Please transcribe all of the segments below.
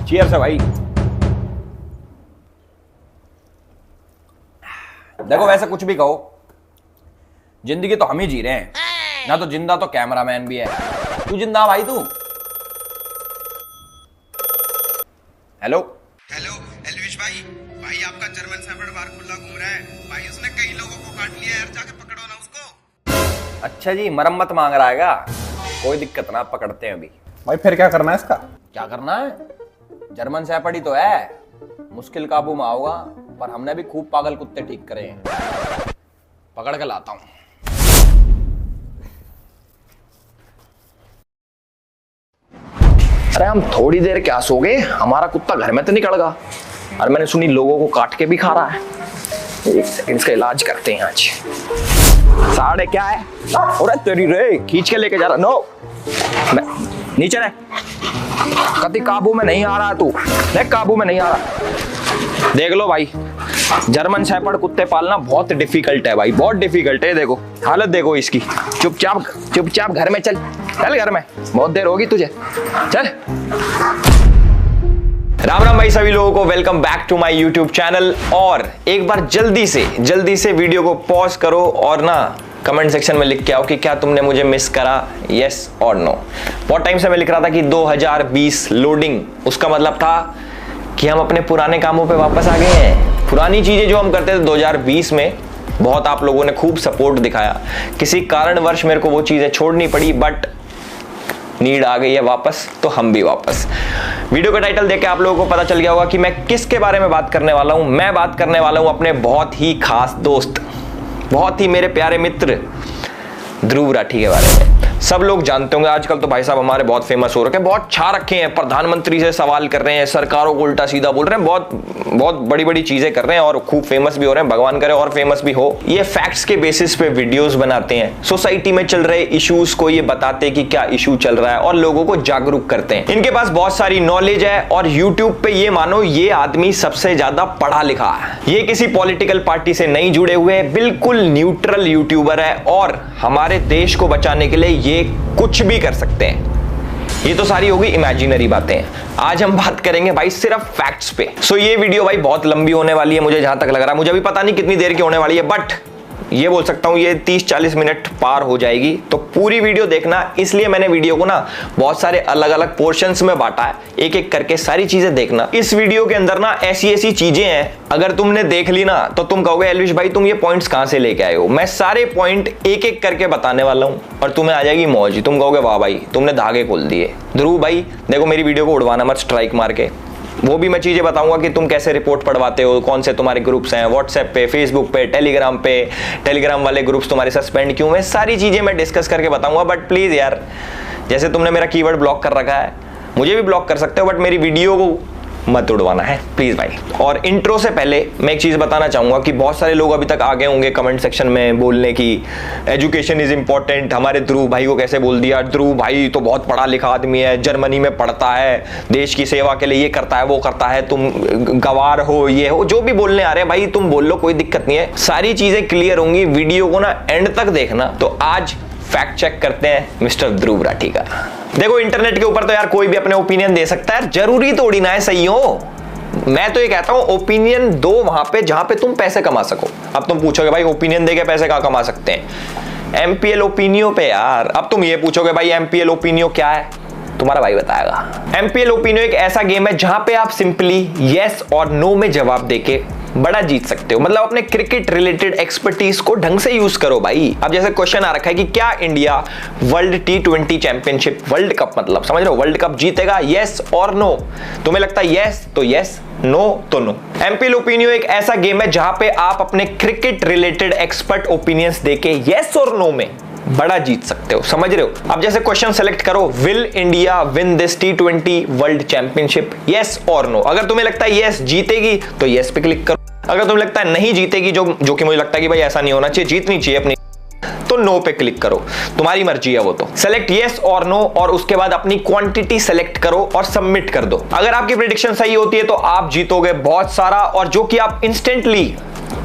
Cheers है भाई। देखो वैसे कुछ भी कहो, जिंदगी तो हम ही जी रहे हैं ना, तो जिंदा तो कैमरामैन भी है। तू जिंदा भाई तू। हेलो हेलो एल्विश भाई, भाई आपका जर्मन शेफर्ड बार खुला घूम रहा है भाई, उसने कई लोगों को काट लिया यार, जाके पकड़ो ना उसको। अच्छा जी, मरम्मत मांग रहा है, कोई दिक्कत ना, पकड़ते हैं अभी। भाई फिर क्या करना है इसका? क्या करना है, जर्मन शेफर्ड ही तो है, मुश्किल काबू में आओगा, पर हमने भी खूब पागल कुत्ते ठीक करे हैं, पकड़ के लाता हूं। अरे हम थोड़ी देर क्या सो गए, हमारा कुत्ता घर में तो निकल गया। और मैंने सुनी लोगों को काट के भी खा रहा है। एक सेकंड, इसका इलाज करते हैं आज। साढ़े क्या है? अरे तेरी रे, खींच के लेके जा रहा। नो, नीचे रह, कभी काबू में नहीं आ रहा तू, देख काबू में नहीं आ रहा। देख लो भाई, जर्मन शेफर्ड कुत्ते पालना बहुत डिफिकल्ट है भाई, बहुत डिफिकल्ट है। देखो हालत देखो इसकी। चुपचाप घर में चल, चल घर में, बहुत देर होगी तुझे, चल। राम राम भाई सभी लोगों को, welcome back to my YouTube channel. और एक बार जल्दी से वीडियो को पॉज करो और ना कमेंट सेक्शन में लिख के आओ कि क्या तुमने मुझे मिस करा, यस और नो। बहुत टाइम से मैं लिख रहा था कि 2020 लोडिंग, उसका मतलब था कि हम अपने पुराने कामों पे वापस आ गए हैं। पुरानी चीजें जो हम करते थे 2020 में, बहुत आप लोगों ने खूब सपोर्ट दिखाया, किसी कारणवश मेरे को वो चीजें छोड़नी पड़ी, बट नीड आ गई है वापस, तो हम भी वापस। वीडियो का टाइटल देख के आप लोगों को पता चल गया होगा कि मैं किसके बारे में बात करने वाला हूं। मैं बात करने वाला हूं अपने बहुत ही खास दोस्त, बहुत ही मेरे प्यारे मित्र ध्रुव राठी के बारे में। सब लोग जानते होंगे, आजकल तो भाई साहब हमारे बहुत फेमस हो रखे हैं, बहुत छा रखे हैं, प्रधानमंत्री से सवाल कर रहे हैं, सरकारों को उल्टा सीधा बोल रहे हैं, बहुत बड़ी चीजें कर रहे हैं और खूब फेमस भी हो रहे हैं। भगवान करे और फेमस भी हो। ये फैक्ट्स के बेसिस पे वीडियोस बनाते हैं, सोसाइटी में चल रहे इश्यूज को ये बताते हैं कि क्या इशू चल रहा है और लोगों को जागरूक करते हैं। इनके पास बहुत सारी नॉलेज है और यूट्यूब पे ये मानो ये आदमी सबसे ज्यादा पढ़ा लिखा है। ये किसी पॉलिटिकल पार्टी से नहीं जुड़े हुए, बिल्कुल न्यूट्रल यूट्यूबर है और हमारे देश को बचाने के लिए ये कुछ भी कर सकते हैं। ये तो सारी होगी इमेजिनरी बातें। आज हम बात करेंगे भाई सिर्फ फैक्ट्स पे। सो ये वीडियो भाई बहुत लंबी होने वाली है, मुझे जहां तक लग रहा है, मुझे अभी पता नहीं कितनी देर की होने वाली है, बट ये बोल सकता हूं ये 30-40 मिनट पार हो जाएगी। तो पूरी वीडियो देखना, इसलिए मैंने वीडियो को ना बहुत सारे अलग अलग पोर्शंस में बांटा है, एक एक करके सारी चीजें देखना। इस वीडियो के अंदर ना ऐसी चीजें हैं, अगर तुमने देख ली ना तो तुम कहोगे एल्विश भाई तुम ये पॉइंट्स कहां से लेके आए हो। मैं सारे पॉइंट एक एक करके बताने वाला हूं और तुम्हें आ जाएगी मौज। तुम कहोगे वाह भाई तुमने धागे खोल दिए। ध्रुव भाई देखो मेरी वीडियो को उड़वाना मत स्ट्राइक मार के। वो भी मैं चीजें बताऊंगा कि तुम कैसे रिपोर्ट पढ़वाते हो, कौन से तुम्हारे ग्रुप्स हैं व्हाट्सएप पे, फेसबुक पे, टेलीग्राम वाले ग्रुप्स तुम्हारे सस्पेंड क्यों है, सारी चीजें मैं डिस्कस करके बताऊंगा। बट प्लीज यार, जैसे तुमने मेरा कीवर्ड ब्लॉक कर रखा है, मुझे भी ब्लॉक कर सकते हो, बट मेरी वीडियो को मत उड़वाना है प्लीज भाई। और इंट्रो से पहले मैं एक चीज बताना चाहूंगा कि बहुत सारे लोग अभी तक आ गए होंगे कमेंट सेक्शन में बोलने की एजुकेशन इज इंपॉर्टेंट, हमारे ध्रुव भाई को कैसे बोल दिया, ध्रुव भाई तो बहुत पढ़ा लिखा आदमी है, जर्मनी में पढ़ता है, देश की सेवा के लिए ये करता है वो करता है, तुम गवार हो, ये हो, जो भी बोलने आ रहे हैं भाई तुम बोल लो, कोई दिक्कत नहीं है, सारी चीजें क्लियर होंगी। वीडियो को ना एंड तक देखना। तो आज फैक्ट चेक करते हैं मिस्टर ध्रुव राठी का। देखो इंटरनेट के ऊपर तो यार कोई भी अपने ओपिनियन दे सकता है, जरूरी थोड़ी ना है सही हो। मैं तो ये कहता हूं ओपिनियन दो वहां पे जहां पे तुम पैसे कमा सको। अब तुम पूछोगे भाई ओपिनियन देके पैसे कहां कमा सकते हैं? एमपीएल ओपिनियो पे यार। अब तुम ये पूछोगे भाई एमपीएल ओपिनियो क्या है, तुम्हारा भाई बताएगा। एमपीएल ओपिनियो एक ऐसा गेम है जहां पे आप सिंपली यस और नो में जवाब देके बड़ा जीत सकते हो। मतलब अपने क्रिकेट रिलेटेड एक्सपर्टीज को ढंग से यूज करो भाई। अब जैसे क्वेश्चन आ रखा है कि क्या India world T20 championship, world cup मतलब समझ रहे हो, वर्ल्ड कप जीतेगा, यस और नो। तुम्हें लगता है यस तो यस, नो तो नो। एमपीएल ओपिनियो एक ऐसा गेम है जहां पे आप अपने क्रिकेट रिलेटेड एक्सपर्ट ओपिनियंस देके यस और नो में बड़ा जीत सकते हो, समझ रहे हो। अब जैसे क्वेश्चन सेलेक्ट करो, will India win this T20 world championship, yes और नो। अगर तुम्हें लगता है यस जीतेगी तो यस पे क्लिक करो, अगर तुम्हें लगता है नहीं जीतेगी, जो कि मुझे लगता है कि भाई ऐसा नहीं होना चाहिए, जीतनी चाहिए अपनी, तो नो पे क्लिक करो, तुम्हारी मर्जी है वो। तो सेलेक्ट यस और नो और उसके बाद अपनी क्वांटिटी सेलेक्ट करो और सबमिट कर दो। अगर आपकी प्रेडिक्शन सही होती है तो आप जीतोगे बहुत सारा, और जो कि आप इंस्टेंटली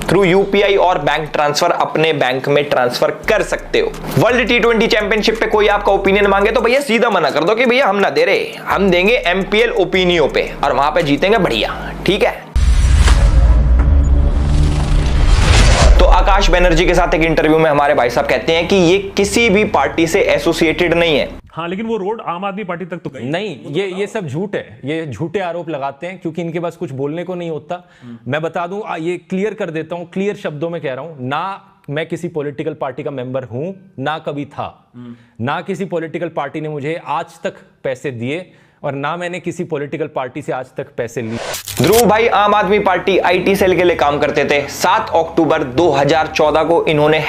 थ्रू यूपीआई और बैंक ट्रांसफर अपने बैंक में ट्रांसफर कर सकते हो। वर्ल्ड T20 चैंपियनशिप पे कोई आपका ओपिनियन मांगे तो भैया सीधा मना कर दो कि भैया हम ना दे रहे, हम देंगे MPL ओपिनियो पे और वहां पे जीतेंगे बढ़िया, ठीक है। तो आकाश बनर्जी के साथ एक इंटरव्यू में हमारे भाई साहब कहते हैं कि ये किसी भी पार्टी से एसोसिएटेड नहीं है। हाँ, लेकिन वो रोड आम आदमी पार्टी तक तो गई नहीं। ये सब झूठ है, ये झूठे आरोप लगाते हैं क्योंकि इनके पास कुछ बोलने को नहीं होता। मैं बता दूं, ये क्लियर कर देता हूं, क्लियर शब्दों में कह रहा हूं, ना मैं किसी पॉलिटिकल पार्टी का मेंबर हूं, ना कभी था, ना किसी पॉलिटिकल पार्टी ने मुझे आज तक पैसे दिए और ना मैंने किसी पॉलिटिकल पार्टी से आज तक पैसे लिए। ध्रुव भाई आम आदमी पार्टी IT सेल के लिए काम करते थे। 7 अक्टूबर 2014 को इन्होंने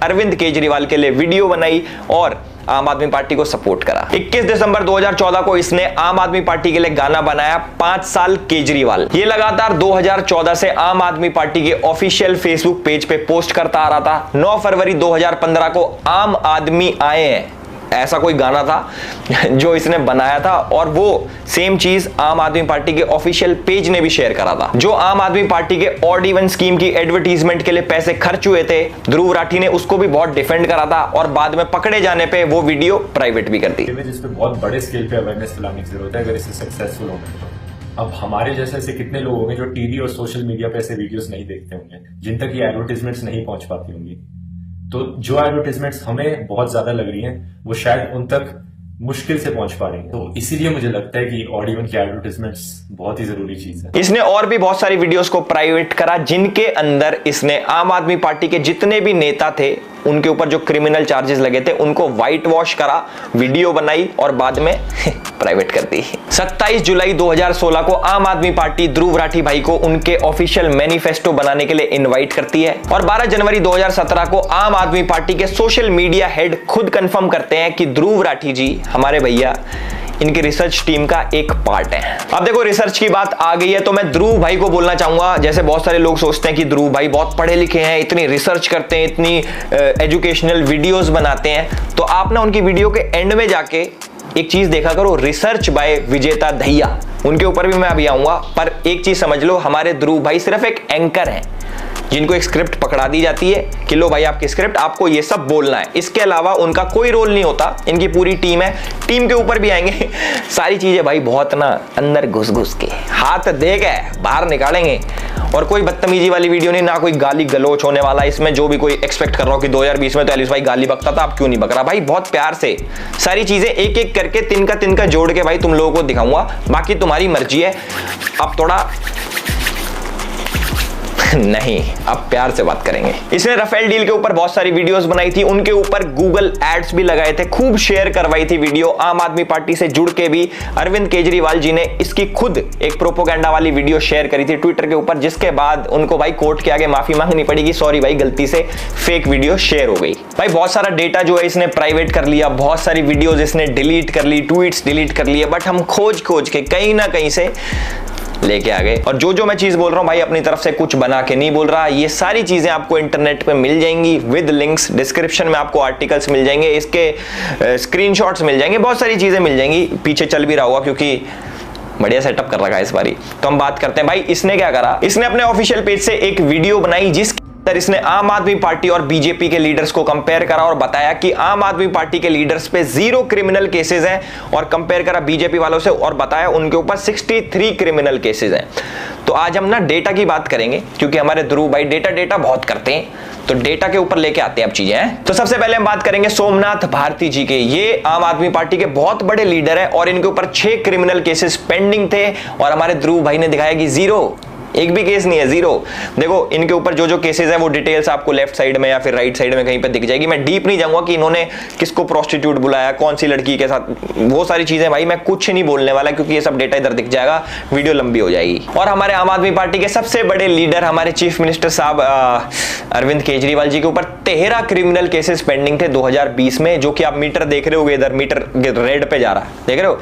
#अरविंद केजरीवाल के लिए वीडियो बनाई और आम आदमी पार्टी को सपोर्ट करा। 21 दिसंबर 2014 को इसने आम आदमी पार्टी के लिए गाना बनाया 5 साल केजरीवाल। ये लगातार 2014 से आम आदमी पार्टी के ऑफिशियल फेसबुक पेज पे पोस्ट करता आ रहा था। 9 फरवरी 2015 को आम आदमी आए हैं, ऐसा कोई गाना था जो इसने बनाया था और वो सेम चीज आम आदमी पार्टी के ऑफिशियल पेज ने भी शेयर करा था। जो आम आदमी पार्टी के ऑड इवन स्कीम की एडवर्टीजमेंट के लिए पैसे खर्च हुए थे, ध्रुव राठी ने उसको भी बहुत डिफेंड करा था और बाद में पकड़े जाने पे वो वीडियो प्राइवेट भी कर दी। जिस पे बहुत बड़े स्केल पे अवेयरनेस फैलाने की जरूरत है अगर इसे सक्सेसफुल होना तो। अब हमारे जैसे ऐसे कितने लोग होंगे जो टीवी और सोशल मीडिया पे ऐसे वीडियोस नहीं देखते होंगे, जिन तक ये एडवर्टीजमेंट्स नहीं पहुंच पाती होंगी। तो जो एडवर्टाइजमेंट्स हमें बहुत ज्यादा लग रही हैं वो शायद उन तक मुश्किल से पहुंच पा रही है। तो इसीलिए मुझे लगता है कि ऑड इवन की एडवर्टाइजमेंट्स बहुत ही जरूरी चीज है। इसने और भी बहुत सारी वीडियोस को प्राइवेट करा जिनके अंदर इसने आम आदमी पार्टी के जितने भी नेता थे उनके ऊपर जो क्रिमिनल चार्जेस लगे थे उनको व्हाइट वॉश करा, वीडियो बनाई और बाद में प्राइवेट कर दी। 27 जुलाई 2016 को आम आदमी पार्टी ध्रुव राठी भाई को उनके ऑफिशियल मैनिफेस्टो बनाने के लिए इनवाइट करती है और 12 जनवरी 2017 को आम आदमी पार्टी के सोशल मीडिया हेड खुद कंफर्म करते हैं कि ध्रुव राठी जी हमारे भैया इनकी रिसर्च टीम का एक पार्ट है। अब देखो रिसर्च की बात आ गई है तो मैं ध्रुव भाई को बोलना चाहूंगा, जैसे बहुत सारे लोग सोचते हैं कि ध्रुव भाई बहुत पढ़े लिखे हैं, इतनी रिसर्च करते हैं, इतनी एजुकेशनल वीडियोस बनाते हैं, तो आप ना उनकी वीडियो के एंड में जाके एक चीज देखा करो, रिसर्च बाय विजेता दहिया, उनके ऊपर भी मैं अभी आऊंगा। पर एक चीज समझ लो, हमारे ध्रुव भाई सिर्फ एक एंकर हैं जिनको एक स्क्रिप्ट पकड़ा दी जाती है कि लो भाई आपकी स्क्रिप्ट, आपको ये सब बोलना है, इसके अलावा उनका कोई रोल नहीं होता। इनकी पूरी टीम है, टीम के ऊपर भी आएंगे सारी चीजें भाई बहुत ना अंदर घुस घुस के हाथ दे के बाहर निकालेंगे और कोई बदतमीजी वाली वीडियो नहीं, ना कोई गाली गलोच होने वाला इसमें। जो भी कोई एक्सपेक्ट कर रहा हो कि 2020 में तो एलिस भाई गाली बकता था, अब क्यों नहीं बक रहा, भाई बहुत प्यार से सारी चीजें एक एक करके तिनका जोड़ के भाई तुम लोगों को दिखाऊंगा, बाकी तुम्हारी मर्जी है। अब थोड़ा नहीं, अब प्यार से बात करेंगे। इसने राफेल डील के ऊपर बहुत सारी वीडियोस बनाई थी, उनके ऊपर गूगल एड्स भी लगाए थे, खूब शेयर करवाई थी वीडियो। आम आदमी पार्टी से जुड़ के भी अरविंद केजरीवाल जी ने इसकी खुद एक प्रोपोगेंडा वाली वीडियो शेयर करी थी ट्विटर के ऊपर, जिसके बाद उनको भाई कोर्ट के आगे माफी मांगनी पड़ेगी, सॉरी भाई गलती से फेक वीडियो शेयर हो गई। भाई बहुत सारा डेटा जो है इसने प्राइवेट कर लिया, बहुत सारी वीडियोज इसने डिलीट कर ली, ट्वीट्स डिलीट कर लिए, बट हम खोज के कहीं ना कहीं से लेके आ गए। और जो मैं चीज बोल रहा हूं भाई अपनी तरफ से कुछ बना के नहीं बोल रहा, ये सारी चीजें आपको इंटरनेट पे मिल जाएंगी विद लिंक्स, डिस्क्रिप्शन में आपको आर्टिकल्स मिल जाएंगे, इसके स्क्रीनशॉट्स मिल जाएंगे, बहुत सारी चीजें मिल जाएंगी, पीछे चल भी रहा होगा क्योंकि बढ़िया सेटअप कर रखा है इस बारी। तो हम बात करते हैं भाई इसने क्या करा। इसने अपने ऑफिशियल पेज से एक वीडियो बनाई जिसके अंदर इसने आम आदमी पार्टी और बीजेपी के लीडर्स को कंपेयर करा और बताया कि आम आदमी पार्टी के लीडर्स पे 0 क्रिमिनल केसेस हैं और कंपेयर करा बीजेपी वालों से और बताया उनके ऊपर 63 क्रिमिनल केसेस हैं। तो आज हम ना डेटा की बात करेंगे क्योंकि हमारे ध्रुव भाई डेटा बहुत करते हैं, तो डेटा के ऊपर लेके आते हैं अब चीजें हैं। तो सबसे पहले हम बात करेंगे सोमनाथ भारती जी के। ये आम आदमी पार्टी के बहुत बड़े लीडर है और इनके ऊपर 6 क्रिमिनल केसेस पेंडिंग थे और हमारे ध्रुव भाई ने दिखाया कि 0, एक भी केस नहीं है, 0। देखो इनके ऊपर जो केसेस है वो डिटेल्स आपको लेफ्ट साइड में या फिर राइट साइड में कहीं पे दिख जाएगी। मैं डीप नहीं जाऊंगा कि इन्होंने किसको प्रोस्टिट्यूट बुलाया, कौन सी लड़की के साथ, वो सारी चीजें भाई मैं कुछ नहीं बोलने वाला क्योंकि ये सब डेटा इधर दिख जाएगा, वीडियो लंबी हो जाएगी। और हमारे आम आदमी पार्टी के सबसे बड़े लीडर हमारे चीफ मिनिस्टर साहब अरविंद केजरीवाल जी के ऊपर 13 क्रिमिनल केसेस पेंडिंग थे 2020 में, जो कि आप मीटर देख रहे हो, इधर मीटर रेड पे जा रहा है, देख रहे हो।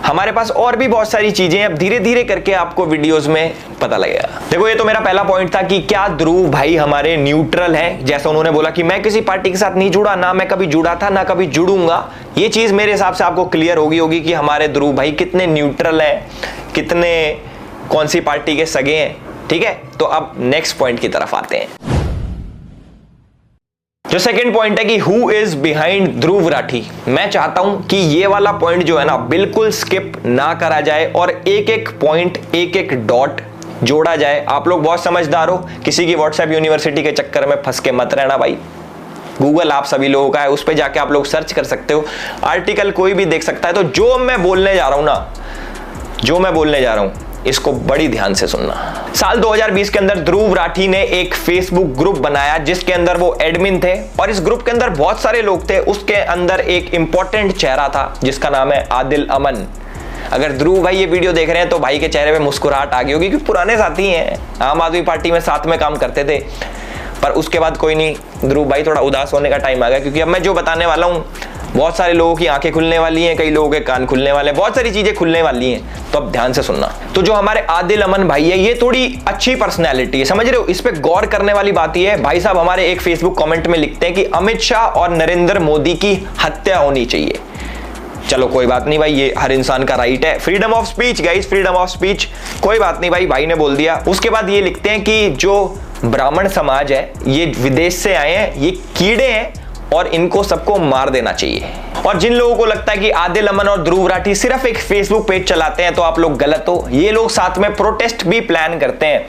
हमारे पास और भी बहुत सारी चीजें अब धीरे धीरे करके आपको वीडियोस में पता लगेगा। देखो ये तो मेरा पहला पॉइंट था कि क्या ध्रुव भाई हमारे न्यूट्रल है, जैसा उन्होंने बोला कि मैं किसी पार्टी के साथ नहीं जुड़ा, ना मैं कभी जुड़ा था ना कभी जुड़ूंगा। ये चीज मेरे हिसाब से आपको क्लियर होगी कि हमारे ध्रुव भाई कितने न्यूट्रल है, कितने कौन सी पार्टी के सगे हैं। ठीक है, तो अब नेक्स्ट पॉइंट की तरफ आते हैं। जो सेकंड पॉइंट है कि who is behind Dhruv Rathee, मैं चाहता हूं कि ये वाला पॉइंट जो है ना बिल्कुल स्किप ना करा जाए और एक एक पॉइंट, एक एक डॉट जोड़ा जाए। आप लोग बहुत समझदार हो, किसी की व्हाट्सएप यूनिवर्सिटी के चक्कर में फंस के मत रहना भाई। गूगल आप सभी लोगों का है, उस पर जाके आप लोग सर्च कर सकते हो, आर्टिकल कोई भी देख सकता है। तो जो मैं बोलने जा रहा हूं ना, जो मैं बोलने जा रहा हूं, इसको बड़ी ध्यान से सुनना। साल 2020 के अंदर ध्रुव राठी ने एक फेसबुक ग्रुप बनाया जिसके अंदर वो एडमिन थे और इस ग्रुप के अंदर बहुत सारे लोग थे। उसके अंदर एक इंपॉर्टेंट चेहरा था जिसका नाम है आदिल अमन। अगर ध्रुव भाई ये वीडियो देख रहे हैं तो भाई के चेहरे पे मुस्कुराहट आ गई होगी, क्योंकि पुराने साथी हैं, आम आदमी पार्टी में साथ में काम करते थे। पर उसके बाद कोई नहीं, ध्रुव भाई थोड़ा उदास होने का टाइम आ गया, क्योंकि अब मैं जो बताने वाला हूं बहुत सारे लोगों की आंखें खुलने वाली हैं, कई लोगों के कान खुलने वाले हैं, बहुत सारी चीजें खुलने वाली हैं। तो अब ध्यान से सुनना। तो जो हमारे आदिल अमन भाई है, ये थोड़ी अच्छी पर्सनैलिटी है, समझ रहे हो। इस पे गौर करने वाली बात ये है, भाई साहब हमारे एक फेसबुक कमेंट में लिखते हैं कि अमित शाह और नरेंद्र मोदी की हत्या होनी चाहिए। चलो कोई बात नहीं भाई, ये हर इंसान का राइट है, freedom of speech guys, freedom of speech, कोई बात नहीं भाई, भाई ने बोल दिया। उसके बाद ये लिखते हैं कि जो ब्राह्मण समाज है ये विदेश से आए हैं, ये कीड़े हैं और इनको सबको मार देना चाहिए। और जिन लोगों को लगता है कि आदिल अमन और ध्रुव राठी सिर्फ एक फेसबुक पेज चलाते हैं, तो आप लोग गलत हो। ये लोग साथ में प्रोटेस्ट भी प्लान करते हैं।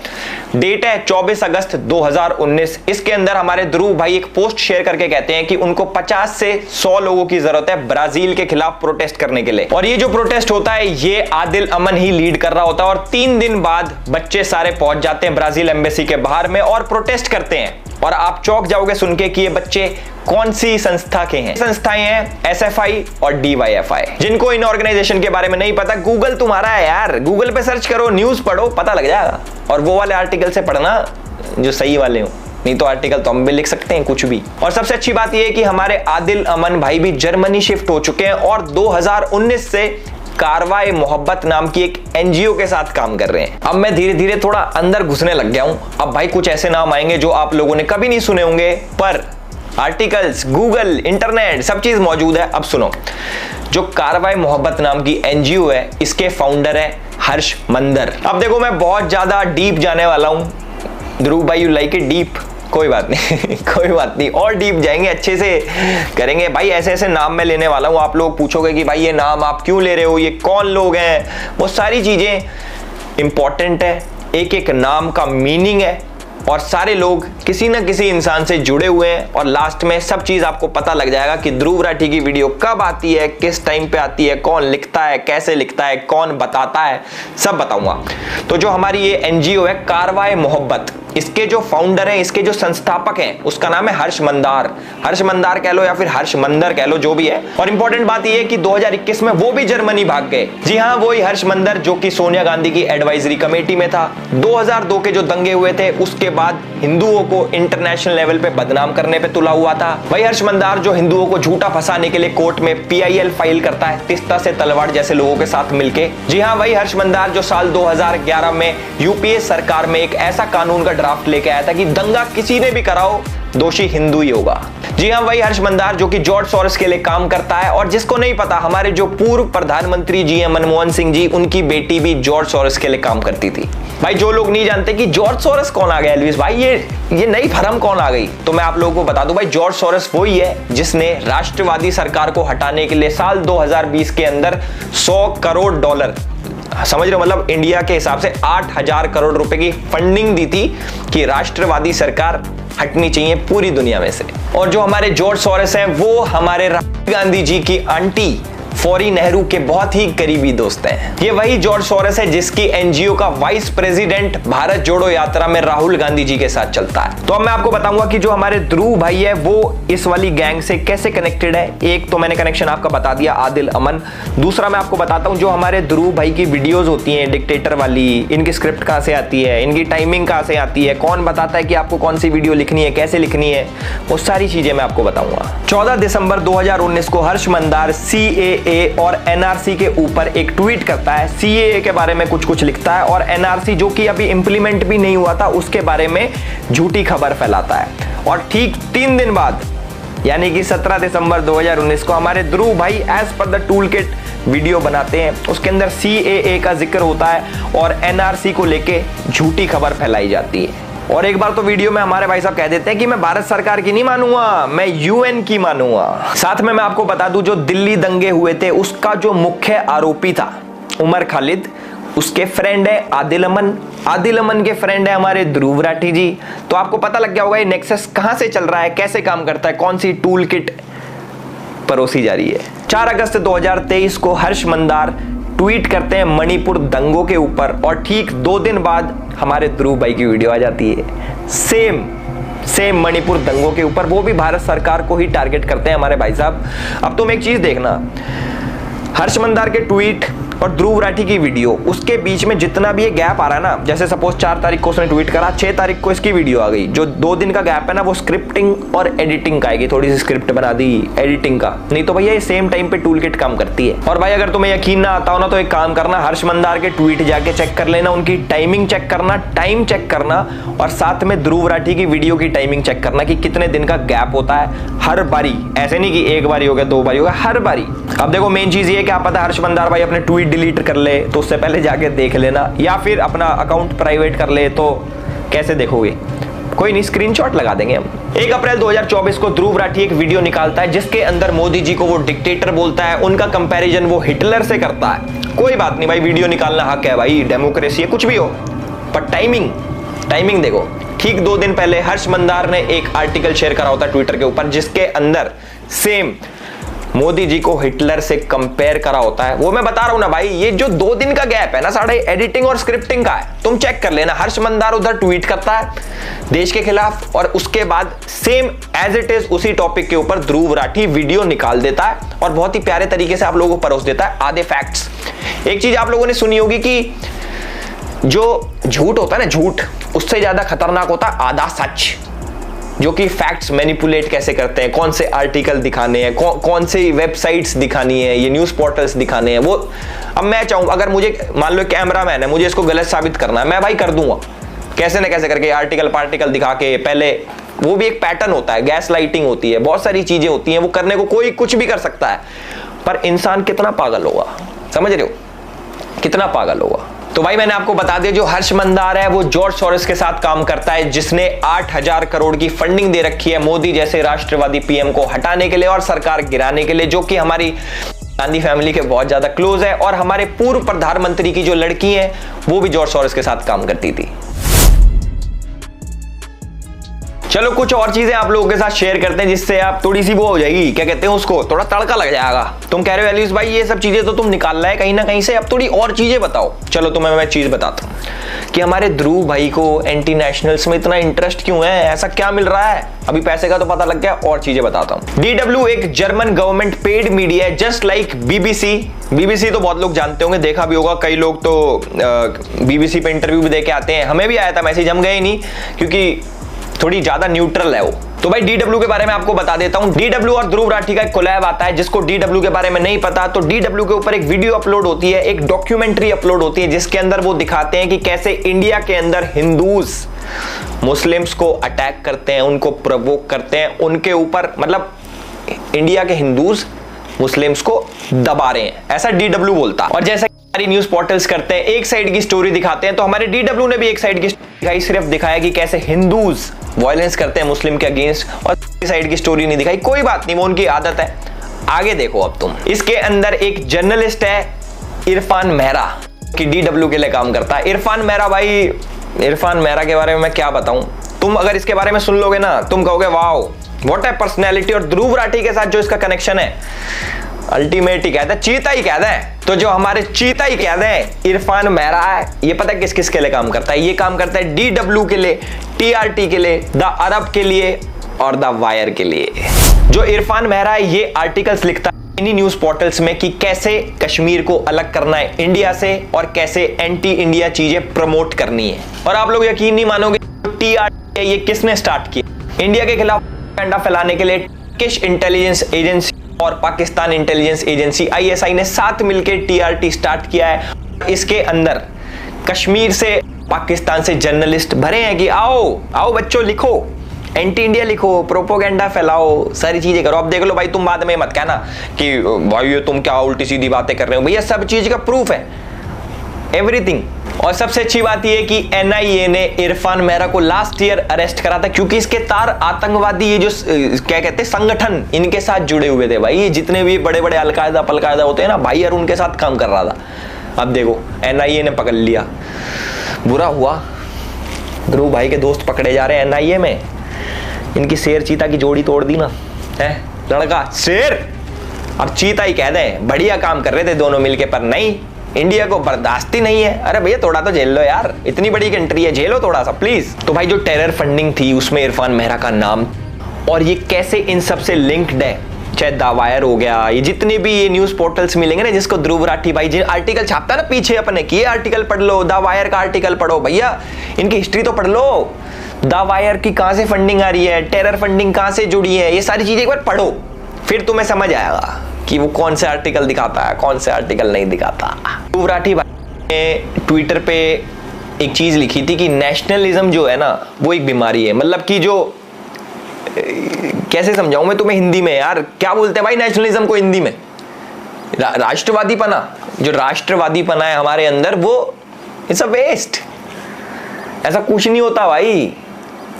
डेट है 24 अगस्त 2019। इसके अंदर हमारे ध्रुव भाई एक पोस्ट शेयर करके कहते हैं कि उनको 50 से 100 लोगों की जरूरत है ब्राजील के खिलाफ प्रोटेस्ट करने के लिए। और ये जो प्रोटेस्ट होता है ये आदिल अमन ही लीड कर रहा होता है। और 3 दिन बाद बच्चे सारे पहुंच जाते हैं ब्राजील एम्बेसी के बाहर में और प्रोटेस्ट करते हैं। और आप चौंक जाओगे सुन के कि ये बच्चे कौन सी संस्था के हैं। संस्थाएं हैं SFI और DYFI। जिनको इन ऑर्गेनाइजेशन के बारे में नहीं पता, गूगल तुम्हारा है यार, गूगल पे सर्च करो, न्यूज पढ़ो, पता लग जाएगा। और वो वाले आर्टिकल से पढ़ना जो सही वाले हो, नहीं तो आर्टिकल तो हम भी लिख सकते हैं कुछ भी। और सबसे अच्छी बात यह है कि हमारे आदिल अमन भाई भी जर्मनी शिफ्ट हो चुके हैं और 2019 से कारवाए मोहब्बत नाम की एक NGO के साथ काम कर रहे हैं। अब मैं धीरे धीरे थोड़ा अंदर घुसने लग गया हूं। अब भाई कुछ ऐसे नाम आएंगे जो आप लोगों ने कभी नहीं सुने होंगे, पर आर्टिकल्स, गूगल, इंटरनेट सब चीज मौजूद है। अब सुनो, जो कारवाए मोहब्बत नाम की NGO है, इसके फाउंडर है हर्ष मंदर। अब देखो मैं बहुत ज्यादा डीप जाने वाला हूं। ध्रुव भाई यू लाइक इट डीप, कोई बात नहीं कोई बात नहीं, और डीप जाएंगे, अच्छे से करेंगे भाई। ऐसे ऐसे नाम मैं लेने वाला हूं, आप लोग पूछोगे कि भाई ये नाम आप क्यों ले रहे हो, ये कौन लोग हैं, वो सारी चीजें इंपॉर्टेंट है। एक एक नाम का मीनिंग है और सारे लोग किसी न किसी इंसान से जुड़े हुए हैं। और लास्ट में सब चीज आपको पता लग जाएगा कि ध्रुव राठी की वीडियो कब आती है, किस टाइम पे आती है, कौन लिखता है, कैसे लिखता है, कौन बताता है, सब बताऊंगा। तो जो हमारी ये NGO है कारवाए मोहब्बत, इसके जो फाउंडर हैं, इसके जो संस्थापक हैं, उसका नाम है हर्ष मंदार। हर्ष मंदार कह लो या फिर हर्ष मंदर कह लो, जो भी है। और इंपॉर्टेंट बात यह है कि 2021 में वो भी जर्मनी भाग गए। जी हाँ, वही हर्ष मंदर जो कि सोनिया गांधी की एडवाइजरी कमेटी में था। 2002 के जो दंगे हुए थे उसके बाद हिंदुओं को इंटरनेशनल लेवल पे बदनाम करने पे तुला हुआ था। वही हर्ष मंदार जो हिंदुओं को झूठा फंसाने के लिए कोर्ट में PIL फाइल करता है, तिस्ता से तलवार जैसे लोगों के साथ मिलके। जी हाँ, वही हर्ष मंदार जो साल 2011 में UPA सरकार में एक ऐसा कानून का ड्राफ्ट लेके आया था कि दंगा किसी ने भी कराओ, दोषी हिंदू ही होगा। जी हाँ, वही हर्ष मंदार जो कि जॉर्ज सोरोस के लिए काम करता है। और जिसको नहीं पता, हमारे जो पूर्व प्रधानमंत्री GM मनमोहन सिंह जी, उनकी बेटी भी जॉर्ज सोरोस के लिए काम करती थी। भाई जो लोग नहीं जानते कि जॉर्ज सोरोस कौन आ गया एल्विस भाई, ये नई फर्म कौन आ गई, तो मैं आप लोगों को बता दूं भाई, जॉर्ज सोरोस वही है जिसने राष्ट्रवादी सरकार को हटाने के लिए साल 2020 के अंदर $100 करोड़, समझ रहे हो, मतलब इंडिया के हिसाब से 8,000 करोड़ रुपए की फंडिंग दी थी कि राष्ट्रवादी सरकार हटनी चाहिए पूरी दुनिया में से। और जो हमारे जॉर्ज सोरोस हैं वो हमारे राहुल गांधी जी की आंटी फौरी नेहरू के बहुत ही करीबी दोस्त हैं। ये वही जॉर्ज सोरोस है जिसकी NGO का वाइस प्रेसिडेंट भारत जोड़ो यात्रा में राहुल गांधी जी के साथ चलता है। तो अब मैं आपको बताऊंगा कि जो हमारे ध्रुव भाई है वो इस वाली गैंग से कैसे कनेक्टेड है। एक तो मैंने कनेक्शन आपका बता दिया, आदिल अमन। दूसरा मैं आपको बताता हूं, जो हमारे ध्रुव भाई की वीडियोज होती हैं डिक्टेटर वाली, इनकी स्क्रिप्ट कहां से आती है, इनकी टाइमिंग कहां से आती है, कौन बताता है कि आपको कौन सी वीडियो लिखनी है, कैसे लिखनी है, वो सारी चीजें मैं आपको बताऊंगा। 14 दिसंबर 2019 को हर्ष मंदार CAA और NRC के ऊपर एक ट्वीट करता है। CAA के बारे में कुछ लिखता है और NRC जो कि अभी इंप्लीमेंट भी नहीं हुआ था उसके बारे में झूठी खबर फैलाता है। और ठीक 3 दिन बाद यानी कि 17 दिसंबर 2019 को हमारे ध्रुव भाई as per the tool kit video बनाते हैं। उसके अंदर CAA का जिक्र होता है और NRC को लेके झूठी खबर फैलाई जाती है। और एक बार तो वीडियो में हमारे भाई साहब कह देते हैं कि मैं भारत सरकार की नहीं मानूंगा, मैं UN की मानूंगा। साथ में मैं आपको बता दूं, जो दिल्ली दंगे हुए थे उसका जो मुख्य आरोपी था उमर खालिद, उसके फ्रेंड है आदिल अमन, आदिल अमन के फ्रेंड है हमारे ध्रुव राठी जी। तो आपको पता लग गया होगा ये नेक्सस कहां से चल रहा है, कैसे काम करता है, कौन सी टूल किट परोसी जा रही है। 4 अगस्त 2023 को हर्ष मंदार ट्वीट करते हैं मणिपुर दंगों के ऊपर और ठीक 2 दिन बाद हमारे ध्रुव भाई की वीडियो आ जाती है सेम मणिपुर दंगों के ऊपर, वो भी भारत सरकार को ही टारगेट करते हैं हमारे भाई साहब। अब तुम एक चीज देखना, हर्ष मंदार के ट्वीट और ध्रुव राठी की वीडियो, उसके बीच में जितना भी ये गैप आ रहा है ना, जैसे सपोज 4 तारीख को उसने ट्वीट करा, 6 तारीख को इसकी वीडियो आ गई, जो 2 दिन का गैप है ना वो स्क्रिप्टिंग और एडिटिंग का आएगी, थोड़ी सी स्क्रिप्ट बना दी एडिटिंग का, नहीं तो भैया ये सेम टाइम पे टूल किट काम करती है। और भाई अगर तुम्हें यकीन ना आता हो ना तो एक काम करना, हर्ष मंदार के ट्वीट जाके चेक कर लेना, उनकी टाइमिंग चेक करना, टाइम चेक करना, और साथ में ध्रुव राठी की वीडियो की टाइमिंग चेक करना कि कितने दिन का गैप होता है हर बारी, ऐसे नहीं कि एक बारी हो गया 2 बारी हो गया, हर बारी। अब देखो मेन चीज ये क्या पता हर्ष मंदार भाई अपने ट्वीट डिलीट कर ले तो उससे पहले जाके देख लेना, या फिर अपना अकाउंट प्राइवेट कर ले तो कैसे देखोगे, कोई नहीं स्क्रीनशॉट लगा देंगे हम। 1 अप्रैल 2024 को ध्रुव राठी एक वीडियो निकालता है जिसके अंदर मोदी जी को वो डिक्टेटर बोलता है, उनका कंपैरिजन वो हिटलर से करता है। कोई बात नहीं भाई, वीडियो निकालना हक है भाई, डेमोक्रेसी है, कुछ भी हो, पर टाइमिंग देखो। ठीक 2 दिन पहले हर्ष मंदार ने एक आर्टिकल शेयर करा होता ट्विटर के ऊपर जिसके अंदर सेम मोदी जी को हिटलर से कंपेयर करा होता है। वो मैं बता रहा हूं ना भाई, ये जो 2 दिन का गैप है ना साढ़े एडिटिंग और स्क्रिप्टिंग का है, तुम चेक कर लेना। हर्ष मंदार उधर ट्वीट करता है देश के खिलाफ और उसके बाद सेम एज इट इज उसी टॉपिक के ऊपर ध्रुव राठी वीडियो निकाल देता है और बहुत ही प्यारे तरीके से आप लोगों को परोस देता है आधे फैक्ट्स। एक चीज आप लोगों ने सुनी होगी कि जो झूठ होता है ना, झूठ उससे ज्यादा खतरनाक होता है आधा सच, जो कि फैक्ट्स मैनिपुलेट कैसे करते हैं, कौन से आर्टिकल दिखाने हैं, कौन से वेबसाइट्स दिखानी है, ये न्यूज़ पोर्टल्स दिखाने हैं। वो अब मैं चाहूँ अगर मुझे मान लो कैमरामैन है, मुझे इसको गलत साबित करना है, मैं भाई कर दूंगा कैसे ना कैसे करके, आर्टिकल पार्टिकल दिखा के। पहले वो भी एक पैटर्न होता है, गैस लाइटिंग होती है, बहुत सारी चीजें होती हैं, वो करने को कोई कुछ भी कर सकता है, पर इंसान कितना पागल होगा, समझ रहे हो, कितना पागल होगा। तो भाई मैंने आपको बता दिया, जो हर्ष मंदार है वो जॉर्ज सोरोस के साथ काम करता है, जिसने 8000 करोड़ की फंडिंग दे रखी है मोदी जैसे राष्ट्रवादी पीएम को हटाने के लिए और सरकार गिराने के लिए, जो कि हमारी गांधी फैमिली के बहुत ज्यादा क्लोज है। और हमारे पूर्व प्रधानमंत्री की जो लड़की है वो भी जॉर्ज सोरोस के साथ काम करती थी। चलो कुछ और चीजें आप लोगों के साथ शेयर करते हैं जिससे आप थोड़ी सी वो हो जाएगी, क्या कहते हैं उसको, थोड़ा तड़का लग जाएगा। तुम कह रहे हो एलिस भाई ये सब चीजें तो तुम निकाल रहा है कहीं ना कहीं से, अब थोड़ी और चीजें बताओ। चलो तुम्हें मैं चीज बताता हूँ कि हमारे ध्रुव भाई को एंटी नेशनल्स में इतना इंटरेस्ट क्यों है, ऐसा क्या मिल रहा है। अभी पैसे का तो पता लग गया, और चीजें बताता हूँ। DW एक जर्मन गवर्नमेंट पेड मीडिया है, जस्ट लाइक BBC तो बहुत लोग जानते होंगे, देखा भी होगा, कई लोग तो BBC पे इंटरव्यू भी दे के आते हैं, हमें भी आया था मैसेज, हम गए ही नहीं क्योंकि थोड़ी ज्यादा न्यूट्रल है वो। तो भाई DW के बारे में आपको बता देता हूं। DW और ध्रुव राठी का एक कोलैब आता है, जिसको DW के बारे में नहीं पता तो DW के ऊपर एक वीडियो अपलोड होती है, एक डॉक्यूमेंट्री अपलोड होती है, जिसके अंदर वो दिखाते हैं कि कैसे इंडिया के अंदर हिंदूज मुस्लिम्स को अटैक करते हैं, उनको प्रोवोक करते हैं, उनके ऊपर मतलब इंडिया के हिंदूज मुस्लिम्स को दबा रहे हैं, ऐसा DW बोलता। और जैसा हमारी न्यूज पोर्टल्स करते हैं, एक साइड की स्टोरी दिखाते हैं, तो हमारे DW ने भी एक साइड की दिखाई, सिर्फ दिखाया कि कैसे हिंदूज वायलेंस करते हैं मुस्लिम के अगेंस्ट, और साइड की स्टोरी नहीं दिखाई। कोई बात नहीं, वो उनकी आदत है। आगे देखो अब तुम, इसके अंदर एक जर्नलिस्ट है इरफान मेहरा कि DW के लिए काम करता है। इरफान मेहरा के बारे में मैं क्या बताऊं, तुम अगर इसके बारे में सुन लोगे ना तुम कहोगे वाओ व्हाट ए पर्सनैलिटी। और ध्रुव राठी के साथ जो इसका कनेक्शन है अल्टीमेट ही कहते हैं, चीता ही कहते हैं। तो जो हमारे चीता ही कहते हैं इरफान मेहरा है, ये पता है किस किस के लिए काम करता है, ये काम करता है DW के लिए, TRT के लिए, द अरब के लिए और द वायर के लिए। जो इरफान मेहरा है ये आर्टिकल्स लिखता है इन्हीं न्यूज पोर्टल्स में कि कैसे कश्मीर को अलग करना है इंडिया से और कैसे एंटी इंडिया चीजें प्रमोट करनी है। और आप लोग यकीन नहीं मानोगे, TRT ये किसने स्टार्ट किया, इंडिया के खिलाफ प्रोपेगेंडा फैलाने के लिए टर्किश इंटेलिजेंस एजेंसी और पाकिस्तान इंटेलिजेंस एजेंसी ISI ने साथ मिलकर TRT स्टार्ट किया है। इसके अंदर कश्मीर से पाकिस्तान से जर्नलिस्ट भरे हैं कि आओ आओ बच्चों लिखो, एंटी इंडिया लिखो, प्रोपोगेंडा फैलाओ, सारी चीजें करो। अब देख लो भाई, तुम बाद में मत कहना कि भाई ये तुम क्या उल्टी सीधी बातें कर रहे हो। भैया सब चीज का प्रूफ है, एवरीथिंग। और सबसे अच्छी बात यह कि एनआईए ने इरफान मेहरा को लास्ट ईयर अरेस्ट करा था, क्योंकि इसके तार आतंकवादी ये जो क्या कहते हैं संगठन, इनके साथ जुड़े हुए थे भाई। जितने भी बड़े बड़े अलकायदा पलकायदा होते हैं ना भाई, यार उनके साथ काम कर रहा था। अब देखो एनआईए ने पकड़ लिया, बुरा हुआ। ध्रुव भाई के दोस्त पकड़े जा रहे हैं एनआईए में। इनकी शेर चीता की जोड़ी तोड़ दी ना है, लड़का शेर अब चीता ही कह दें। बढ़िया काम कर रहे थे दोनों मिलके, पर नहीं, इंडिया को बर्दाश्त ही नहीं है। अरे भैया थोड़ा तो झेल लो यार, इतनी बड़ी कंट्री है, झेलो थोड़ा सा प्लीज। तो भाई जो टेरर फंडिंग थी उसमें इरफान मेहरा का नाम, और ये कैसे इन सबसे लिंक्ड है, चाहे दावायर हो गया, ये जितने भी ये न्यूज पोर्टल्स मिलेंगे ना, जिसको ध्रुव राठी भाई जिन आर्टिकल छापता है ना पीछे अपने की, आर्टिकल पढ़ लो, दावायर का आर्टिकल पढ़ो भैया, इनकी हिस्ट्री तो पढ़ लो। दावायर की कहां से फंडिंग आ रही है, टेरर फंडिंग कहां से जुड़ी है, ये सारी चीजें एक बार पढ़ो, फिर तुम्हें समझ आएगा कि वो कौन से आर्टिकल दिखाता है, कौन से आर्टिकल नहीं दिखाता। ध्रुव राठी भाई ने ट्विटर पे एक चीज लिखी थी कि नेशनलिज्म जो है ना वो एक बीमारी है। मतलब कि जो कैसे समझाऊं मैं तुम्हें हिंदी में यार, क्या बोलते हैं भाई नेशनलिज्म को हिंदी में, राष्ट्रवादी पना, जो राष्ट्रवादी पना है हमारे अंदर वो इट्स अ वेस्ट, ऐसा कुछ नहीं होता भाई।